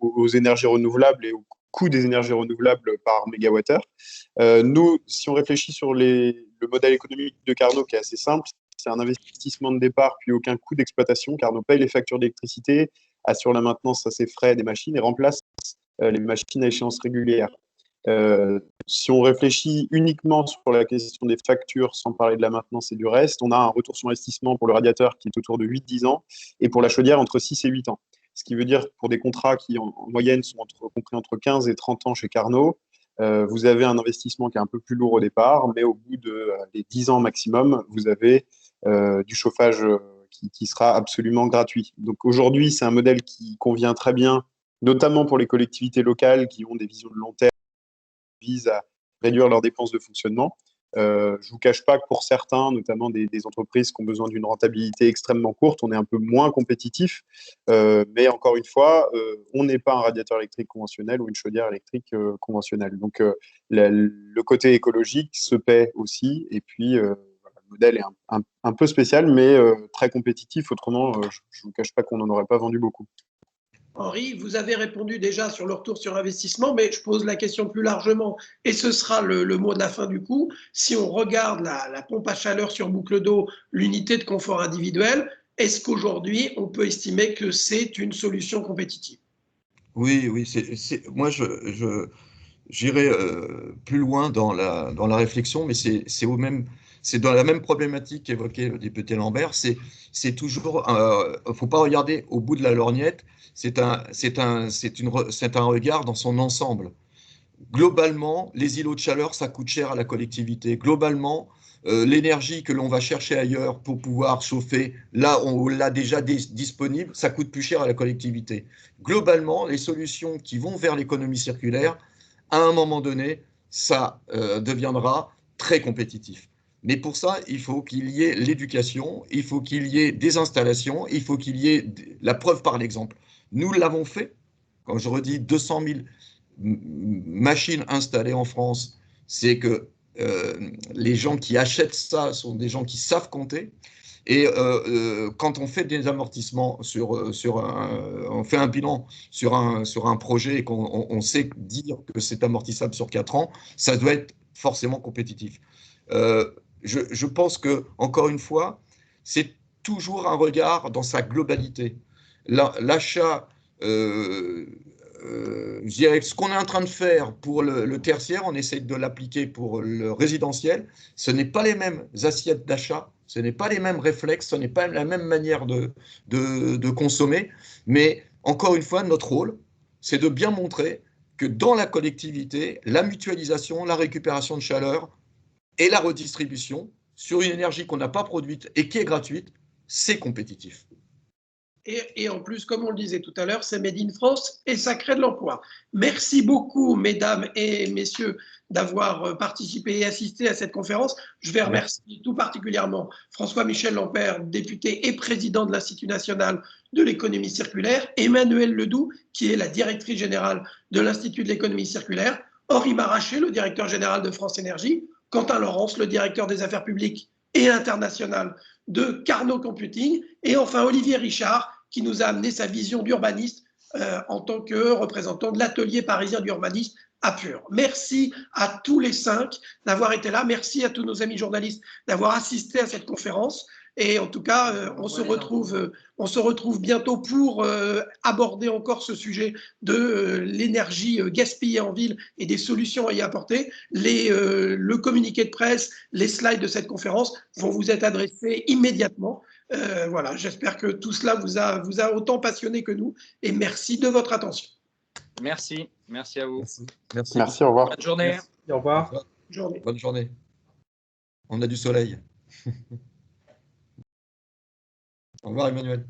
aux énergies renouvelables et au coût des énergies renouvelables par mégawattheure. Nous, si on réfléchit sur le modèle économique de Carnot, qui est assez simple, c'est un investissement de départ, puis aucun coût d'exploitation. Carnot paye les factures d'électricité, assure la maintenance à ses frais des machines et remplace les machines à échéance régulière. Si on réfléchit uniquement sur la question des factures, sans parler de la maintenance et du reste, on a un retour sur investissement pour le radiateur qui est autour de 8-10 ans et pour la chaudière entre 6 et 8 ans. Ce qui veut dire que pour des contrats qui, en moyenne, sont compris entre 15 et 30 ans chez Carnot, vous avez un investissement qui est un peu plus lourd au départ, mais au bout des 10 ans maximum, vous avez du chauffage qui sera absolument gratuit. Donc aujourd'hui, c'est un modèle qui convient très bien, notamment pour les collectivités locales qui ont des visions de long terme, visent à réduire leurs dépenses de fonctionnement. Je ne vous cache pas que pour certains, notamment des entreprises qui ont besoin d'une rentabilité extrêmement courte, on est un peu moins compétitif. Mais encore une fois, on n'est pas un radiateur électrique conventionnel ou une chaudière électrique conventionnelle. Donc, le côté écologique se paie aussi. Et puis, le modèle est un peu spécial, mais très compétitif. Autrement, je ne vous cache pas qu'on n'en aurait pas vendu beaucoup. Henri, vous avez répondu déjà sur le retour sur investissement, mais je pose la question plus largement, et ce sera le mot de la fin du coup. Si on regarde la pompe à chaleur sur boucle d'eau, l'unité de confort individuel, est-ce qu'aujourd'hui, on peut estimer que c'est une solution compétitive? Oui, moi, j'irai plus loin dans la réflexion, mais c'est dans la même problématique qu'évoquait le député Lambert. C'est toujours, faut pas regarder au bout de la lorgnette. C'est un regard dans son ensemble. Globalement, les îlots de chaleur, ça coûte cher à la collectivité. Globalement, l'énergie que l'on va chercher ailleurs pour pouvoir chauffer, là, on l'a déjà disponible, ça coûte plus cher à la collectivité. Globalement, les solutions qui vont vers l'économie circulaire, à un moment donné, ça deviendra très compétitif. Mais pour ça, il faut qu'il y ait l'éducation, il faut qu'il y ait des installations, il faut qu'il y ait la preuve par l'exemple. Nous l'avons fait, quand je redis 200 000 machines installées en France, c'est que les gens qui achètent ça sont des gens qui savent compter. Et quand on fait des amortissements on fait un bilan sur un projet et qu'on sait dire que c'est amortissable sur 4 ans, ça doit être forcément compétitif. Je pense que, encore une fois, c'est toujours un regard dans sa globalité. L'achat, je dirais que ce qu'on est en train de faire pour le tertiaire, on essaie de l'appliquer pour le résidentiel. Ce n'est pas les mêmes assiettes d'achat, ce n'est pas les mêmes réflexes, ce n'est pas la même manière de consommer. Mais encore une fois, notre rôle, c'est de bien montrer que dans la collectivité, la mutualisation, la récupération de chaleur et la redistribution sur une énergie qu'on n'a pas produite et qui est gratuite, c'est compétitif. Et en plus, comme on le disait tout à l'heure, c'est Made in France et ça crée de l'emploi. Merci beaucoup, mesdames et messieurs, d'avoir participé et assisté à cette conférence. Je vais remercier tout particulièrement François-Michel Lambert, député et président de l'Institut national de l'économie circulaire, Emmanuelle Ledoux, qui est la directrice générale de l'Institut de l'économie circulaire, Henri Maraché, le directeur général de France Énergie, Quentin Laurence, le directeur des affaires publiques et internationales de Carnot Computing, et enfin Olivier Richard, qui nous a amené sa vision d'urbaniste en tant que représentant de l'atelier parisien d'urbanisme à Pur. Merci à tous les 5 d'avoir été là. Merci à tous nos amis journalistes d'avoir assisté à cette conférence. Et en tout cas, on se retrouve bientôt pour aborder encore ce sujet de l'énergie gaspillée en ville et des solutions à y apporter. Le communiqué de presse, les slides de cette conférence vont vous être adressés immédiatement. Voilà, j'espère que tout cela vous a autant passionné que nous. Et merci de votre attention. Merci à vous. Merci, au revoir. Bonne journée. Merci, au revoir. Bonne journée. On a du soleil. Au revoir Emmanuel.